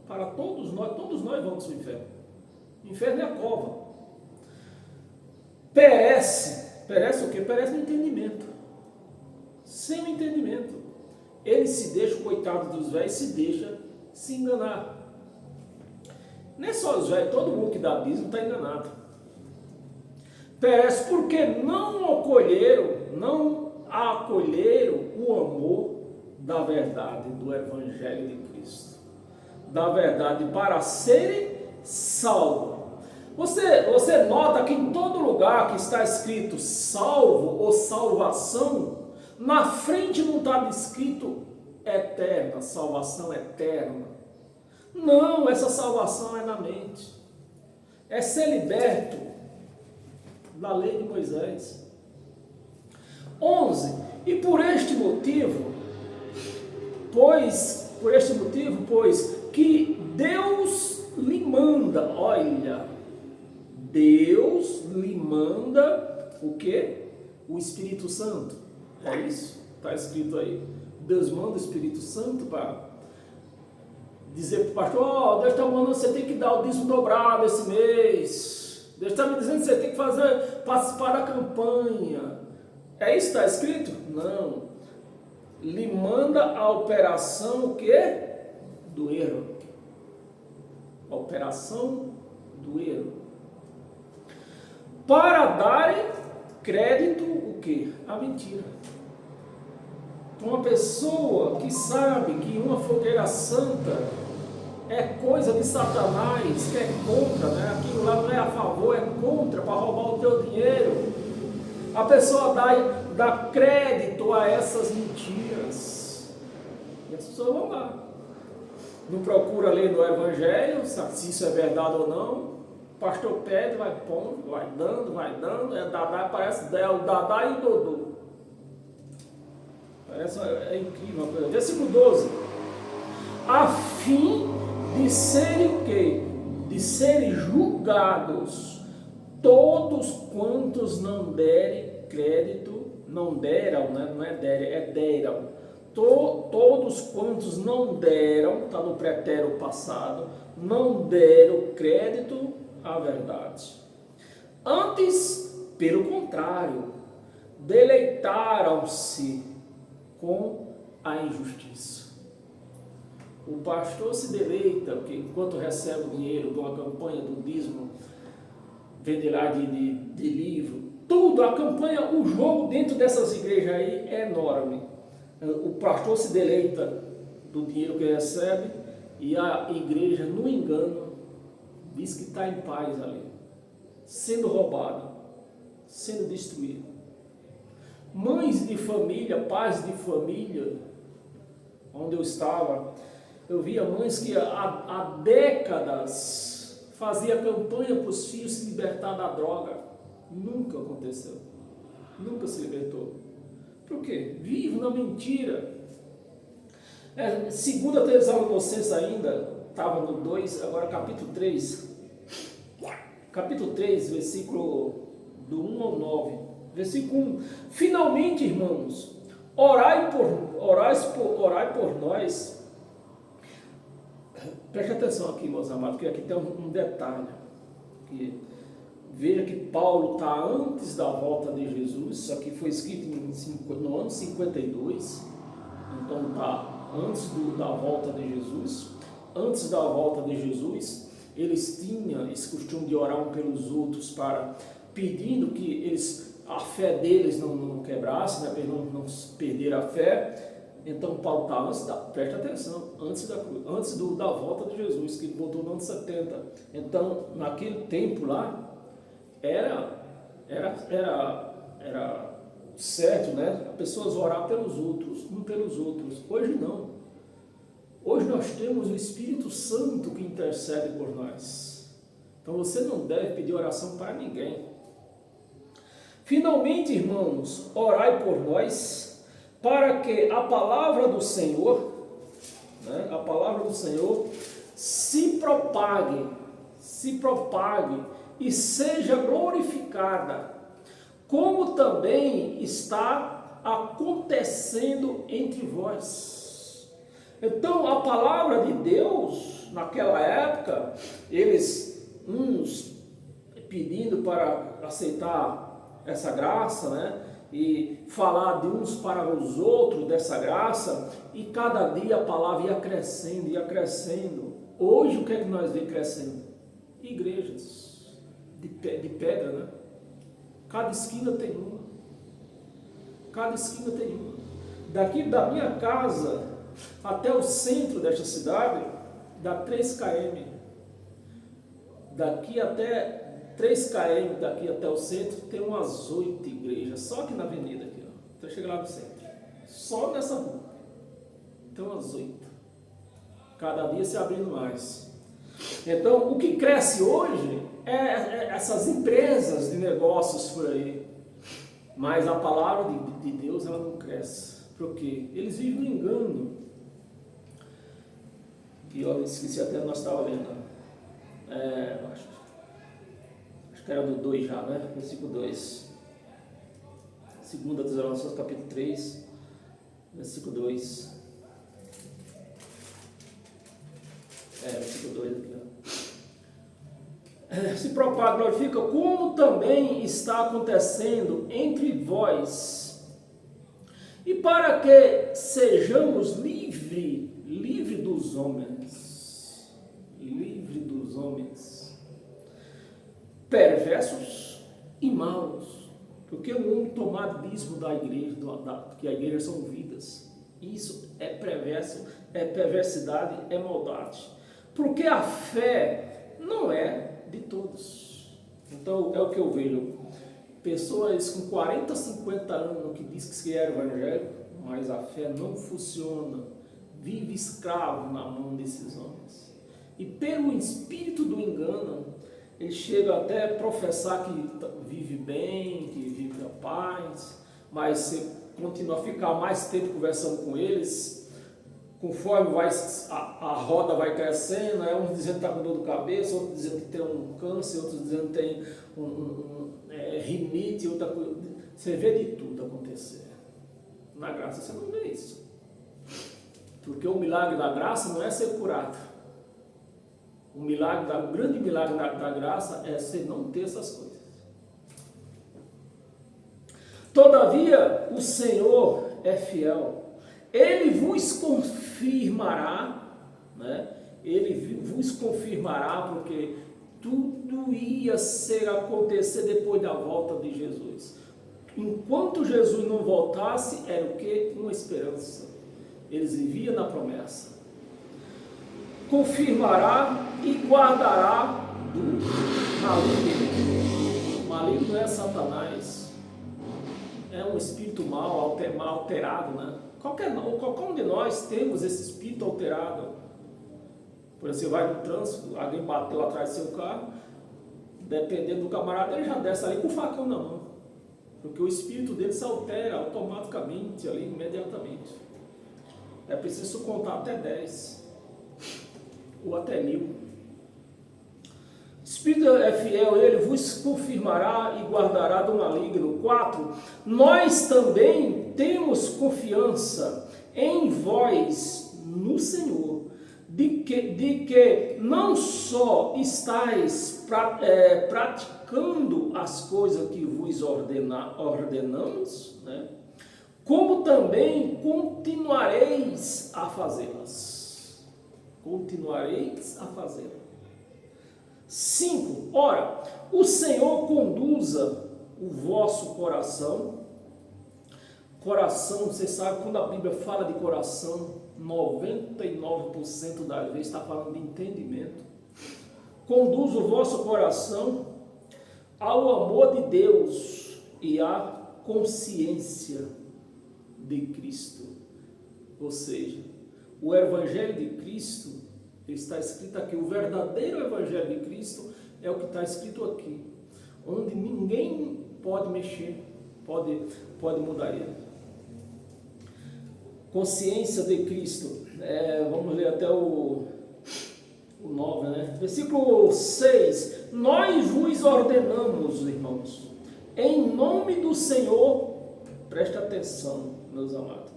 Para todos nós vamos para o inferno. O inferno é a cova. Perece o quê? Perece no entendimento. Sem o entendimento. Ele se deixa, o coitado dos velhos, se deixa se enganar. Não é só os velhos, todo mundo que dá dízimo está enganado. Perece porque não acolheram o amor da verdade, do Evangelho de Cristo. Da verdade para serem salvos. Você nota que em todo lugar que está escrito salvo ou salvação, na frente não está escrito eterna, salvação eterna. Não, essa salvação é na mente. É ser liberto da lei de Moisés. 11. E por este motivo, pois que Deus lhe manda, olha, Deus lhe manda o quê? O Espírito Santo. É isso? Está escrito aí. Deus manda o Espírito Santo para dizer para o pastor, Deus está mandando, você tem que dar o dízimo dobrado esse mês. Deus está me dizendo que você tem que participar da campanha. É isso que está escrito? Não. Lhe manda a operação o quê? Do erro. A operação do erro. Para darem crédito o quê? A mentira. Uma pessoa que sabe que uma fogueira santa é coisa de Satanás, que é contra, né? Aquilo lá não é a favor, é contra, para roubar o teu dinheiro. A pessoa dá crédito a essas mentiras. E as pessoas vão lá. Não procura ler no Evangelho, sabe se isso é verdade ou não. O pastor pede, vai pondo, vai dando, parece o Dadá e o Dodô. É incrível. Versículo 12. A fim de serem o quê? De serem julgados todos quantos não derem crédito, não deram, né? Não é derem, é deram. Todos quantos não deram, está no pretérito passado, não deram crédito à verdade. Antes, pelo contrário, deleitaram-se com a injustiça. O pastor se deleita, porque enquanto recebe o dinheiro de uma campanha do dízimo, venderá de livro, tudo, a campanha, o jogo dentro dessas igrejas aí é enorme. O pastor se deleita do dinheiro que recebe e a igreja, no engano, diz que está em paz ali, sendo roubada, sendo destruída. Mães de família, pais de família, onde eu estava, eu via mães que há décadas fazia campanha para os filhos se libertar da droga. Nunca aconteceu. Nunca se libertou. Por quê? Vive na mentira. Segunda Tessalonicenses ainda, estava no 2, agora capítulo 3. Capítulo 3, versículo do 1 ao 9. Versículo 1. Finalmente, irmãos, orai por nós. Preste atenção aqui, meus amados, porque aqui tem um detalhe. Veja que Paulo está antes da volta de Jesus, isso aqui foi escrito no ano 52, então está antes da volta de Jesus. Antes da volta de Jesus, eles tinham esse costume de orar um pelos outros, pedindo que a fé deles não quebrasse, né, para não perder a fé. Então Paulo está preste atenção, antes da volta de Jesus, que ele voltou no ano 70. Então, naquele tempo lá, era certo, né? As pessoas orar pelos outros, um pelos outros. Hoje não. Hoje nós temos o Espírito Santo que intercede por nós. Então você não deve pedir oração para ninguém. Finalmente, irmãos, orai por nós, para que a palavra do Senhor, né, a palavra do Senhor, se propague e seja glorificada, como também está acontecendo entre vós. Então, a palavra de Deus, naquela época, uns pedindo para aceitar essa graça, né? E falar de uns para os outros dessa graça, e cada dia a palavra ia crescendo, ia crescendo. Hoje o que é que nós vemos crescendo? Igrejas de pedra, né? Cada esquina tem uma. Cada esquina tem uma. Daqui da minha casa até o centro desta cidade dá 3 km. Daqui até 3 km, daqui até o centro, tem umas 8 igrejas, só aqui na avenida, aqui, ó. Até chegar lá no centro. Só nessa rua. Tem umas 8. Cada dia se abrindo mais. Então, o que cresce hoje é essas empresas de negócios por aí. Mas a palavra de Deus, ela não cresce. Por quê? Eles vivem no engano. E eu esqueci até, nós estávamos lendo. Acho que era do 2 já, né? Versículo 2. 2 Tessalonicenses, capítulo 3, versículo 2. Versículo 2 aqui, ó. Se propaga, glorifica, como também está acontecendo entre vós, e para que sejamos livre dos homens, perversos e maus, porque o mundo tomado dízimo da igreja, que a igreja são vidas, isso é perverso, é perversidade, é maldade, porque a fé não é de todos. Então é o que eu vejo, pessoas com 40, 50 anos que diz que é evangélico, mas a fé não funciona, vive escravo na mão desses homens, e pelo espírito do engano, ele chega até a professar que vive bem, que vive na paz, mas você continua a ficar mais tempo conversando com eles, conforme a roda vai crescendo, uns dizendo que está com dor de cabeça, outros dizendo que tem um câncer, outros dizendo que tem rinite, outra coisa. Você vê de tudo acontecer. Na graça você não vê isso. Porque o milagre da graça não é ser curado. O grande milagre da graça é você não ter essas coisas. Todavia, o Senhor é fiel. Ele vos confirmará, né? Ele vos confirmará, porque tudo ia acontecer depois da volta de Jesus. Enquanto Jesus não voltasse, era o quê? Uma esperança. Eles viviam na promessa. Confirmará e guardará do maligno. O maligno não é Satanás, é um espírito mal alterado, né? Qualquer um de nós temos esse espírito alterado. Por exemplo, você vai no trânsito, alguém bateu atrás do seu carro, dependendo do camarada, ele já desce ali com o facão na mão, porque o espírito dele se altera automaticamente ali, imediatamente. É preciso contar até 10 ou até 1000. O Espírito é fiel, ele vos confirmará e guardará do maligno. 4. Nós também temos confiança em vós no Senhor, de que não só estáis praticando as coisas que vos ordenamos, né, como também continuareis a fazê-las. Continuareis a fazê-las. 5. Ora, o Senhor conduza o vosso coração. Coração, você sabe, quando a Bíblia fala de coração, 99% das vezes está falando de entendimento. Conduz o vosso coração ao amor de Deus e à consciência de Cristo. Ou seja, O Evangelho de Cristo, está escrito aqui, o verdadeiro Evangelho de Cristo é o que está escrito aqui, onde ninguém pode mexer, pode mudar ele. Consciência de Cristo, vamos ler até o 9, né? Versículo 6, nós vos ordenamos, irmãos, em nome do Senhor, preste atenção, meus amados,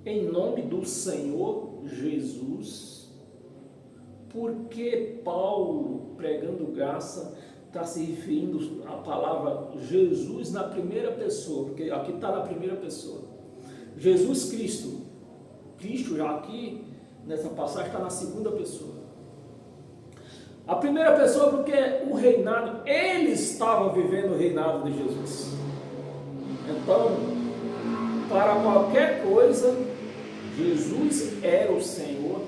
em nome do Senhor Jesus, porque Paulo, pregando graça, está se referindo à palavra Jesus na primeira pessoa, porque aqui está na primeira pessoa. Jesus Cristo, Cristo já aqui, nessa passagem, está na segunda pessoa. A primeira pessoa porque o reinado, ele estava vivendo o reinado de Jesus. Então, para qualquer coisa, Jesus era o Senhor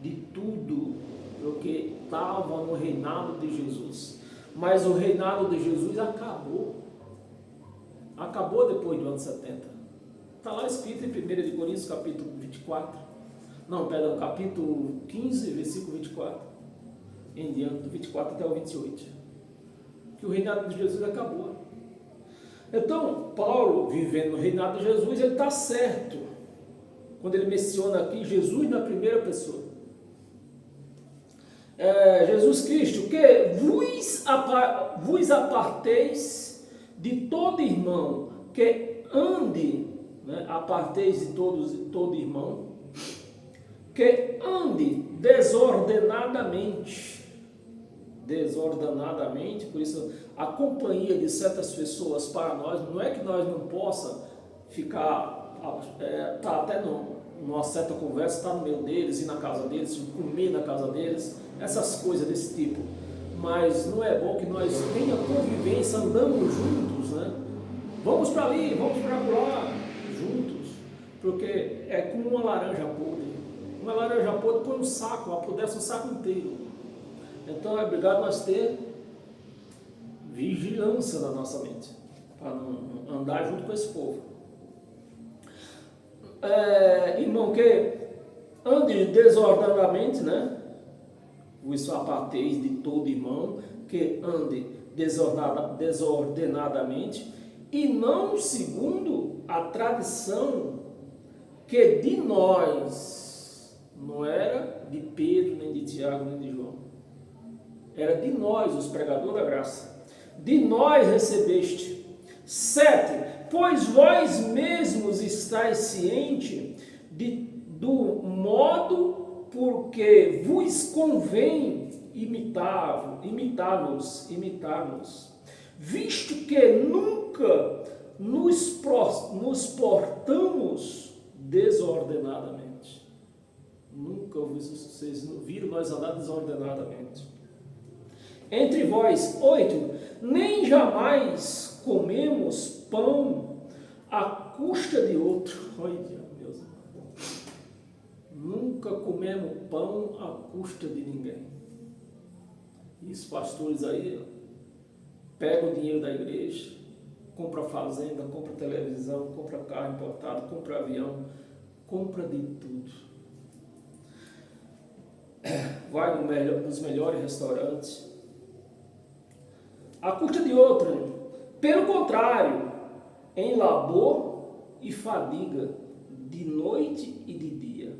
de tudo, porque estava no reinado de Jesus. Mas o reinado de Jesus acabou. Acabou depois do ano 70. Está lá escrito em 1 Coríntios, capítulo 24. Não, perdão, capítulo 15, versículo 24. Em diante, do 24 até o 28. Que o reinado de Jesus acabou. Então, Paulo, vivendo no reinado de Jesus, ele está certo. Quando ele menciona aqui Jesus na primeira pessoa. Jesus Cristo, que vos aparteis de todo irmão, que ande, né, aparteis de todo irmão, que ande desordenadamente, por isso a companhia de certas pessoas para nós, não é que nós não possa ficar, tá até numa certa conversa, estar no meio deles, ir na casa deles, comer na casa deles, essas coisas desse tipo, mas não é bom que nós tenhamos convivência, andamos juntos, né? Vamos para ali, vamos para lá, juntos, porque é como uma laranja podre. Uma laranja podre põe um saco, apodrece um saco inteiro. Então é obrigado nós ter vigilância na nossa mente, para não andar junto com esse povo. Irmão, que ande desordenadamente, né? Vos aparteis de todo irmão, que ande desordenadamente, e não segundo a tradição que de nós, não era de Pedro, nem de Tiago, nem de João, era de nós, os pregadores da graça, de nós recebeste. 7, pois vós mesmos estáis ciente do modo porque vos convém imitar-nos, visto que nunca nos portamos desordenadamente. Nunca vocês viram nós andar desordenadamente. Entre vós, 8, nem jamais comemos pão à custa de outro. Olha, Deus. Nunca comemos pão à custa de ninguém. E os pastores aí pegam o dinheiro da igreja, compra fazenda, compra televisão, compra carro importado, compra avião, compra de tudo. Vai nos melhores restaurantes, à custa de outro. Pelo contrário, em labor e fadiga, de noite e de dia,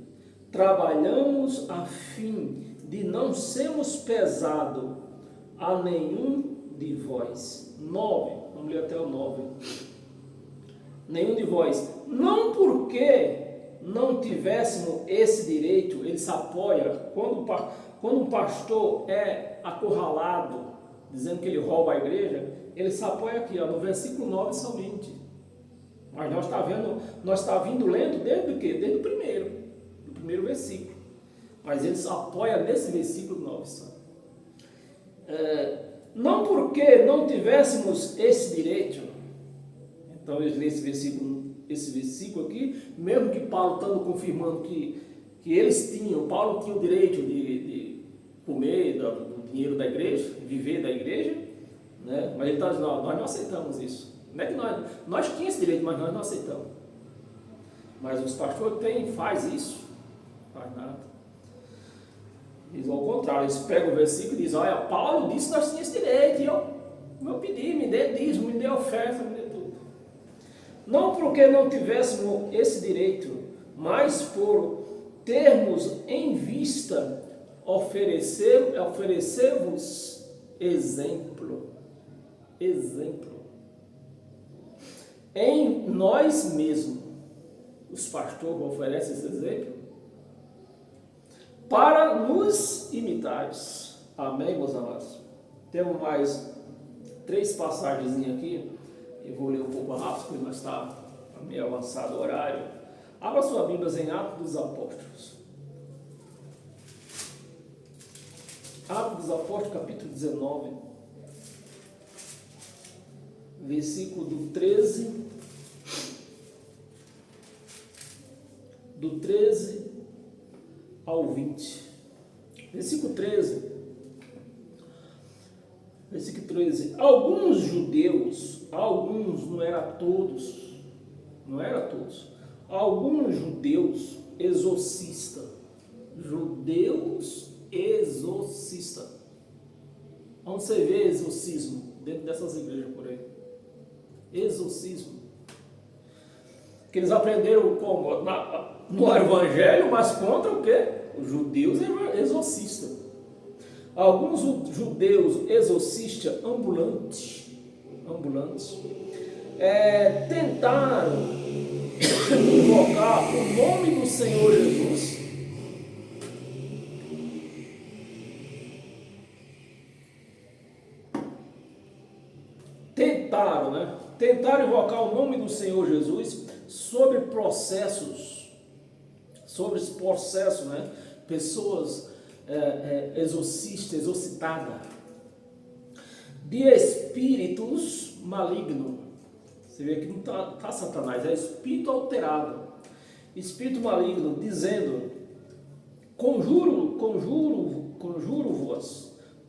trabalhamos a fim de não sermos pesados a nenhum de vós. 9, vamos ler até o 9. Nenhum de vós, não porque não tivéssemos esse direito. Ele se apoia, quando um pastor é acorralado, dizendo que ele rouba a igreja, ele se apoia aqui, no versículo 9 somente. Mas nós está vindo lendo desde o quê? Desde o primeiro versículo. Mas ele se apoia nesse versículo 9 só. Não porque não tivéssemos esse direito. Então eu leio esse versículo aqui, mesmo que Paulo estando confirmando que eles tinham, Paulo tinha o direito de comer do dinheiro da igreja, viver da igreja, né? Mas ele está dizendo, nós não aceitamos isso. Não é que nós tínhamos esse direito, mas nós não aceitamos. Mas os pastores faz isso, Faz nada. Diz ao contrário, eles pegam o versículo e dizem, olha, Paulo disse que nós tínhamos esse direito, e eu pedi, me dê dízimo, me dê oferta, me dê tudo. Não porque não tivéssemos esse direito, mas por termos em vista oferecer-vos exemplo. Em nós mesmos, os pastores oferecem esse exemplo para nos imitares. Amém, meus amados? Temos mais 3 passagens aqui. Eu vou ler um pouco rápido, porque nós está meio avançado o horário. Abra sua Bíblia em Atos dos Apóstolos. Atos dos Apóstolos, capítulo 19, versículo do 13 ao 20. Versículo 13. Alguns judeus, não era todos, alguns judeus exorcistas, onde você vê exorcismo? Dentro dessas igrejas por aí. Exorcismo. Que eles aprenderam como? No evangelho, mas contra o quê? Os judeus exorcistas. Alguns judeus exorcistas ambulantes tentaram invocar o nome do Senhor Jesus tentaram invocar o nome do Senhor Jesus sobre processos, né? Pessoas exorcitadas de espíritos malignos. Você vê que não está Satanás, é espírito alterado, espírito maligno, dizendo: conjuro-vos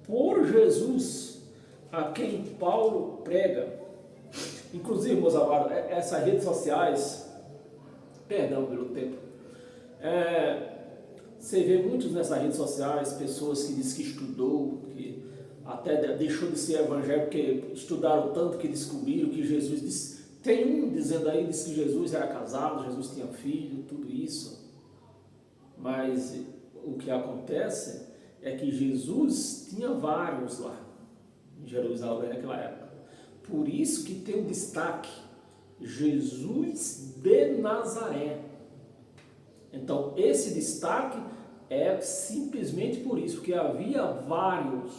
por Jesus, a quem Paulo prega. Inclusive, meus amados, essas redes sociais, perdão pelo tempo, você vê muitos nessas redes sociais, pessoas que dizem que estudou, que até deixou de ser evangélico, porque estudaram tanto que descobriram que Jesus disse. Tem um dizendo aí, diz que Jesus era casado, Jesus tinha filho, tudo isso. Mas o que acontece é que Jesus tinha vários lá em Jerusalém naquela época. Por isso que tem um destaque, Jesus de Nazaré. Então, esse destaque é simplesmente por isso, porque havia vários.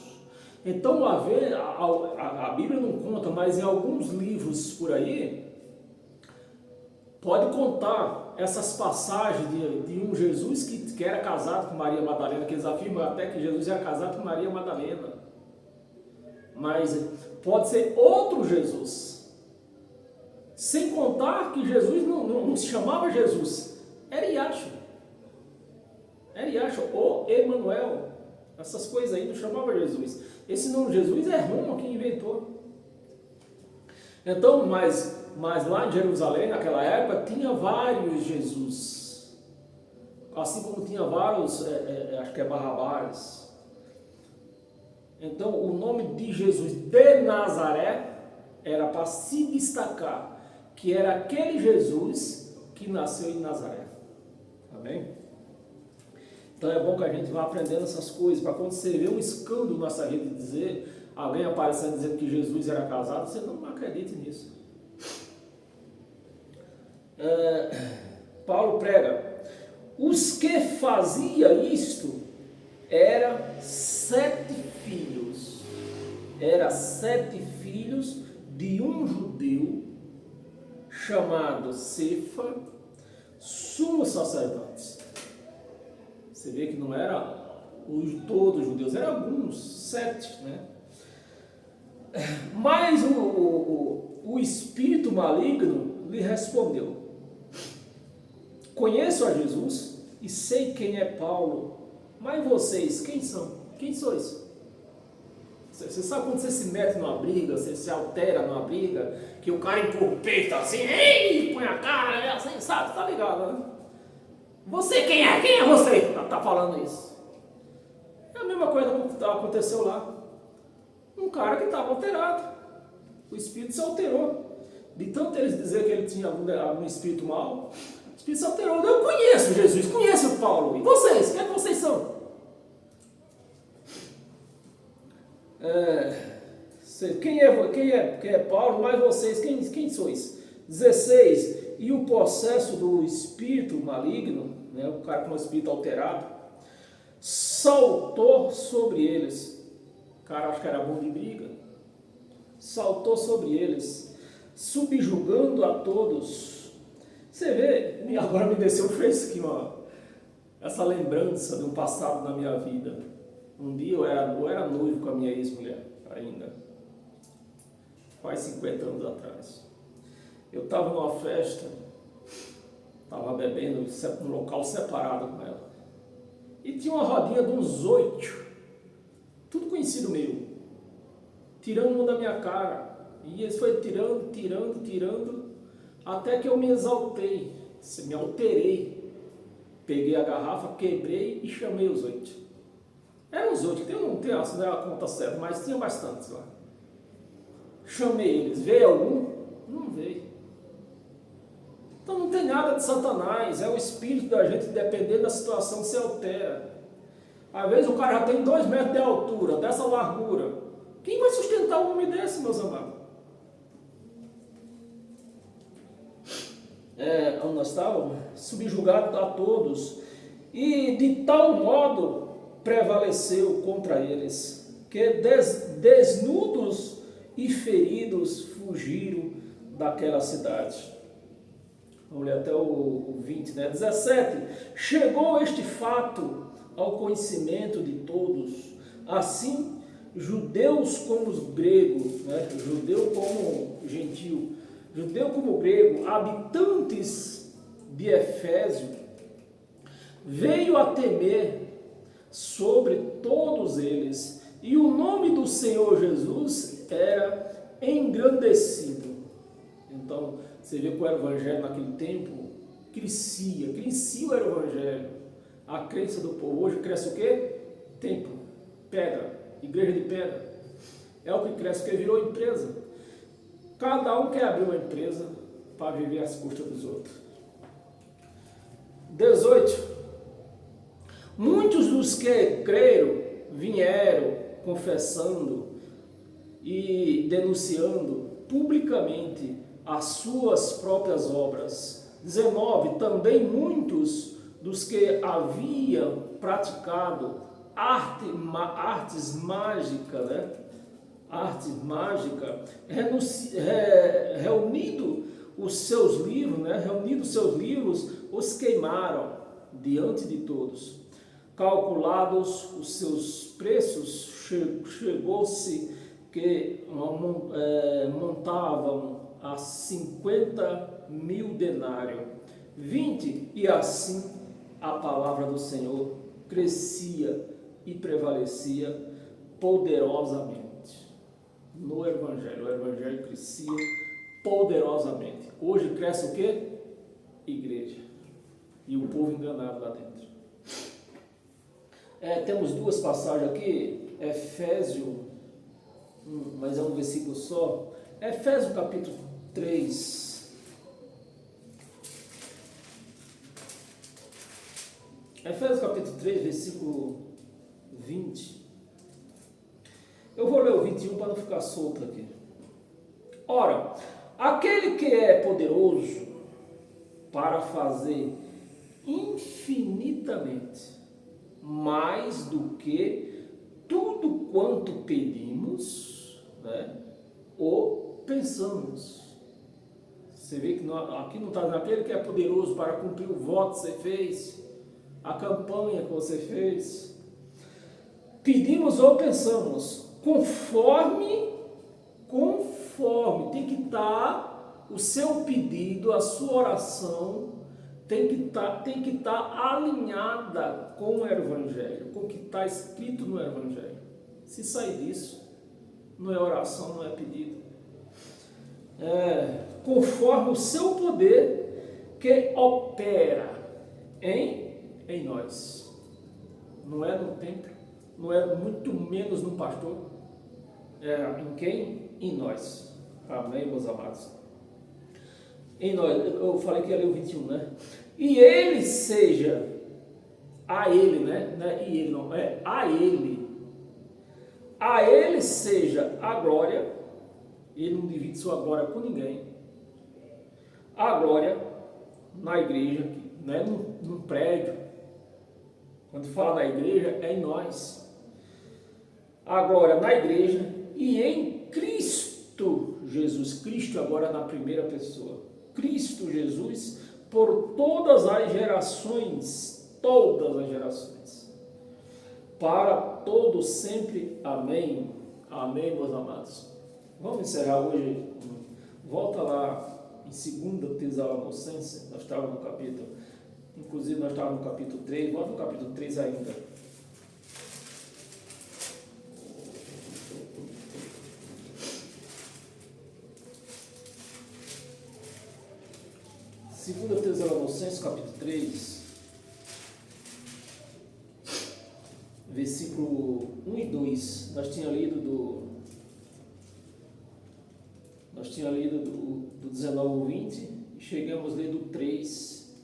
Então, a Bíblia não conta, mas em alguns livros por aí, pode contar essas passagens de um Jesus que era casado com Maria Madalena, que eles afirmam até que Jesus era casado com Maria Madalena. Mas pode ser outro Jesus. Sem contar que Jesus não se chamava Jesus, era Yahshua ou Emanuel. Essas coisas aí não chamava Jesus. Esse nome Jesus é Roma que inventou. Então, mas lá em Jerusalém, naquela época, tinha vários Jesus. Assim como tinha vários, acho que é Barrabás. Então, o nome de Jesus de Nazaré era para se destacar que era aquele Jesus que nasceu em Nazaré. Amém? Então é bom que a gente vá aprendendo essas coisas, para quando você vê um escândalo nessa rede dizer, alguém aparecendo dizendo que Jesus era casado, você não acredite nisso. Paulo prega: os que faziam isto eram 7 filhos. Eram 7 filhos de um judeu chamado Cefa, sumo sacerdote. Você vê que não era todos os judeus, eram alguns, 7, né? Mas o espírito maligno lhe respondeu: conheço a Jesus e sei quem é Paulo, mas vocês, quem são? Quem sois? Você sabe quando você se mete numa briga, você se altera numa briga, que o cara empurra o peito assim, ei, põe a cara, assim, sabe? Tá ligado, né? Você quem é? Quem é você? Está falando isso. É a mesma coisa que aconteceu lá. Um cara que estava alterado. O espírito se alterou. De tanto eles dizer que ele tinha algum espírito mau, o espírito se alterou. Eu conheço Jesus, conheço o Paulo. E vocês? Quem é que vocês são? Quem é Paulo? Mas vocês, quem sois? 16. E o processo do espírito maligno, né, o cara com o espírito alterado, saltou sobre eles. O cara acho que era bom de briga. Saltou sobre eles, subjugando a todos. Você vê, agora me desceu fresquinho, essa lembrança de um passado na minha vida. Um dia eu era noivo com a minha ex-mulher, ainda, faz 50 anos atrás. Eu estava numa festa, estava bebendo num local separado com ela. E tinha uma rodinha de uns 8, tudo conhecido meu, tirando um da minha cara. E eles foi tirando, até que eu me exaltei, me alterei. Peguei a garrafa, quebrei e chamei os 8. Eram os 8, eu não tenho a conta certa, mas tinha bastantes lá. Chamei eles, veio algum? Não veio. Então não tem nada de Satanás, é o espírito da gente, dependendo da situação, se altera. Às vezes o cara já tem 2 metros de altura, dessa largura. Quem vai sustentar um homem desse, meus amados? Onde nós estávamos? Subjugado a todos. E de tal modo prevaleceu contra eles, que desnudos e feridos fugiram daquela cidade. Vamos ler até o 20, né? 17. Chegou este fato ao conhecimento de todos, assim judeus como os gregos, né? Judeu como gentio, judeu como grego, habitantes de Efésio, veio a temer sobre todos eles, e o nome do Senhor Jesus era engrandecido. Então, você vê que o evangelho naquele tempo crescia o evangelho, a crença do povo. Hoje cresce o quê? Templo, pedra, igreja de pedra. É o que cresce, porque virou empresa. Cada um quer abrir uma empresa para viver às custas dos outros. 18. Muitos dos que creram vieram confessando e denunciando publicamente as suas próprias obras. 19. Também muitos dos que haviam praticado artes mágicas, né? Arte mágica, reunido os seus livros, os queimaram diante de todos. Calculados os seus preços, chegou-se que montavam a 50.000 denários. 20. E assim a palavra do Senhor crescia e prevalecia poderosamente. No Evangelho, o Evangelho crescia poderosamente. Hoje cresce o quê? Igreja. E o povo enganado lá dentro. Temos 2 passagens aqui, Efésio, mas é um versículo só. Efésio capítulo 3. Efésios capítulo 3, versículo 20. Eu vou ler o 21 para não ficar solto aqui. Ora, aquele que é poderoso para fazer infinitamente mais do que tudo quanto pedimos, né, ou pensamos. Você vê que aqui não está dizendo aquele que é poderoso para cumprir o voto que você fez, a campanha que você fez. Pedimos ou pensamos, conforme, tem que estar o seu pedido, a sua oração, tem que estar alinhada com o Evangelho, com o que está escrito no Evangelho. Se sair disso, não é oração, não é pedido. Conforme o seu poder que opera em nós. Não é no templo, não é muito menos no pastor. É em quem? Em nós. Amém, meus amados? Em nós, eu falei que ia ler o 21, né? E ele seja, a ele, né? Não é e ele não, é a ele seja a glória. Ele não divide sua glória com ninguém. A glória na igreja, não é num prédio. Quando fala na igreja, é em nós. A glória na igreja e em Cristo Jesus. Cristo agora na primeira pessoa. Cristo Jesus por todas as gerações. Todas as gerações. Para todos sempre. Amém. Amém, meus amados. Vamos encerrar hoje. Volta lá em 2 Tessalonicenses. Nós estávamos no capítulo. Inclusive nós estávamos no capítulo 3. Volta no capítulo 3 ainda. Segunda Tessalonicenses, capítulo 3, versículo 1 e 2. Nós tínhamos lido do 19 ao 20 e chegamos a ler do 3,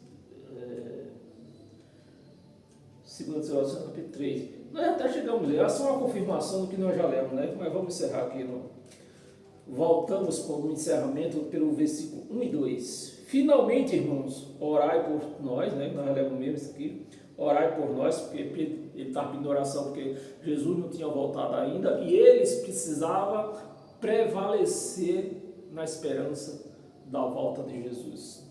segunda Tessalonicenses, capítulo 3. Nós até chegamos a ler, é só uma confirmação do que nós já lemos, né? Mas vamos encerrar aqui. Voltamos com o encerramento pelo versículo 1 e 2. Finalmente, irmãos, orai por nós, né? Nós lemos mesmo isso aqui. Orai por nós, porque ele estava pedindo oração, porque Jesus não tinha voltado ainda e eles precisavam prevalecer na esperança da volta de Jesus.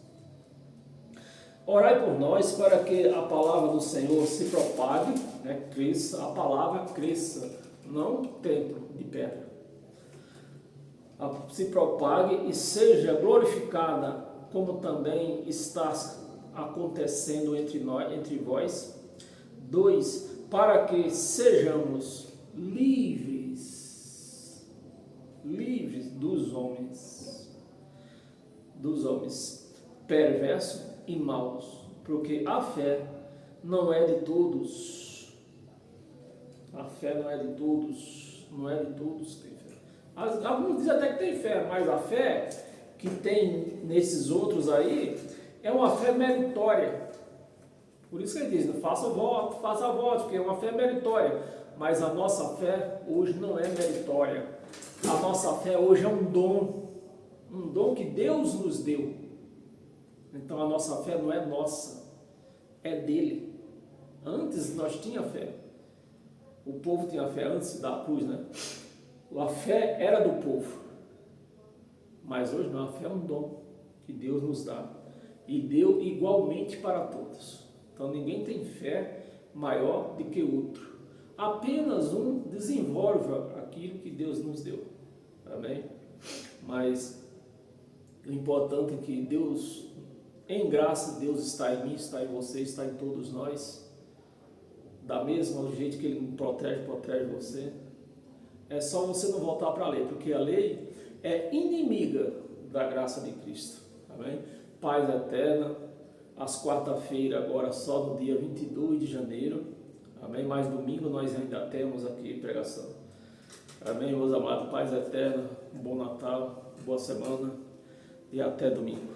Orai por nós para que a palavra do Senhor se propague, né? Cresça, a palavra cresça, não um templo de pedra. Se propague e seja glorificada, como também está acontecendo entre vós. 2, para que sejamos livres dos homens perversos e maus, porque a fé não é de todos. A fé não é de todos, não é de todos que tem fé. Alguns dizem até que tem fé, mas a fé que tem nesses outros aí é uma fé meritória. Por isso que ele diz, faça voto, porque é uma fé meritória. Mas a nossa fé hoje não é meritória. A nossa fé hoje é um dom que Deus nos deu. Então a nossa fé não é nossa, é dele. Antes nós tínhamos fé. O povo tinha fé antes da cruz, né? A fé era do povo. Mas hoje não, a fé é um dom que Deus nos dá. E deu igualmente para todos. Então ninguém tem fé maior do que o outro. Apenas um desenvolve aquilo que Deus nos deu. Amém? Mas o importante é que Deus, em graça, Deus está em mim, está em você, está em todos nós. Da mesma jeito que Ele me protege você. É só você não voltar para a lei, porque a lei é inimiga da graça de Cristo. Amém? Paz eterna, às quarta-feira, agora só no dia 22 de janeiro. Amém? Mas domingo nós ainda temos aqui pregação. Amém, meus amados? Paz eterna, um bom Natal, boa semana e até domingo.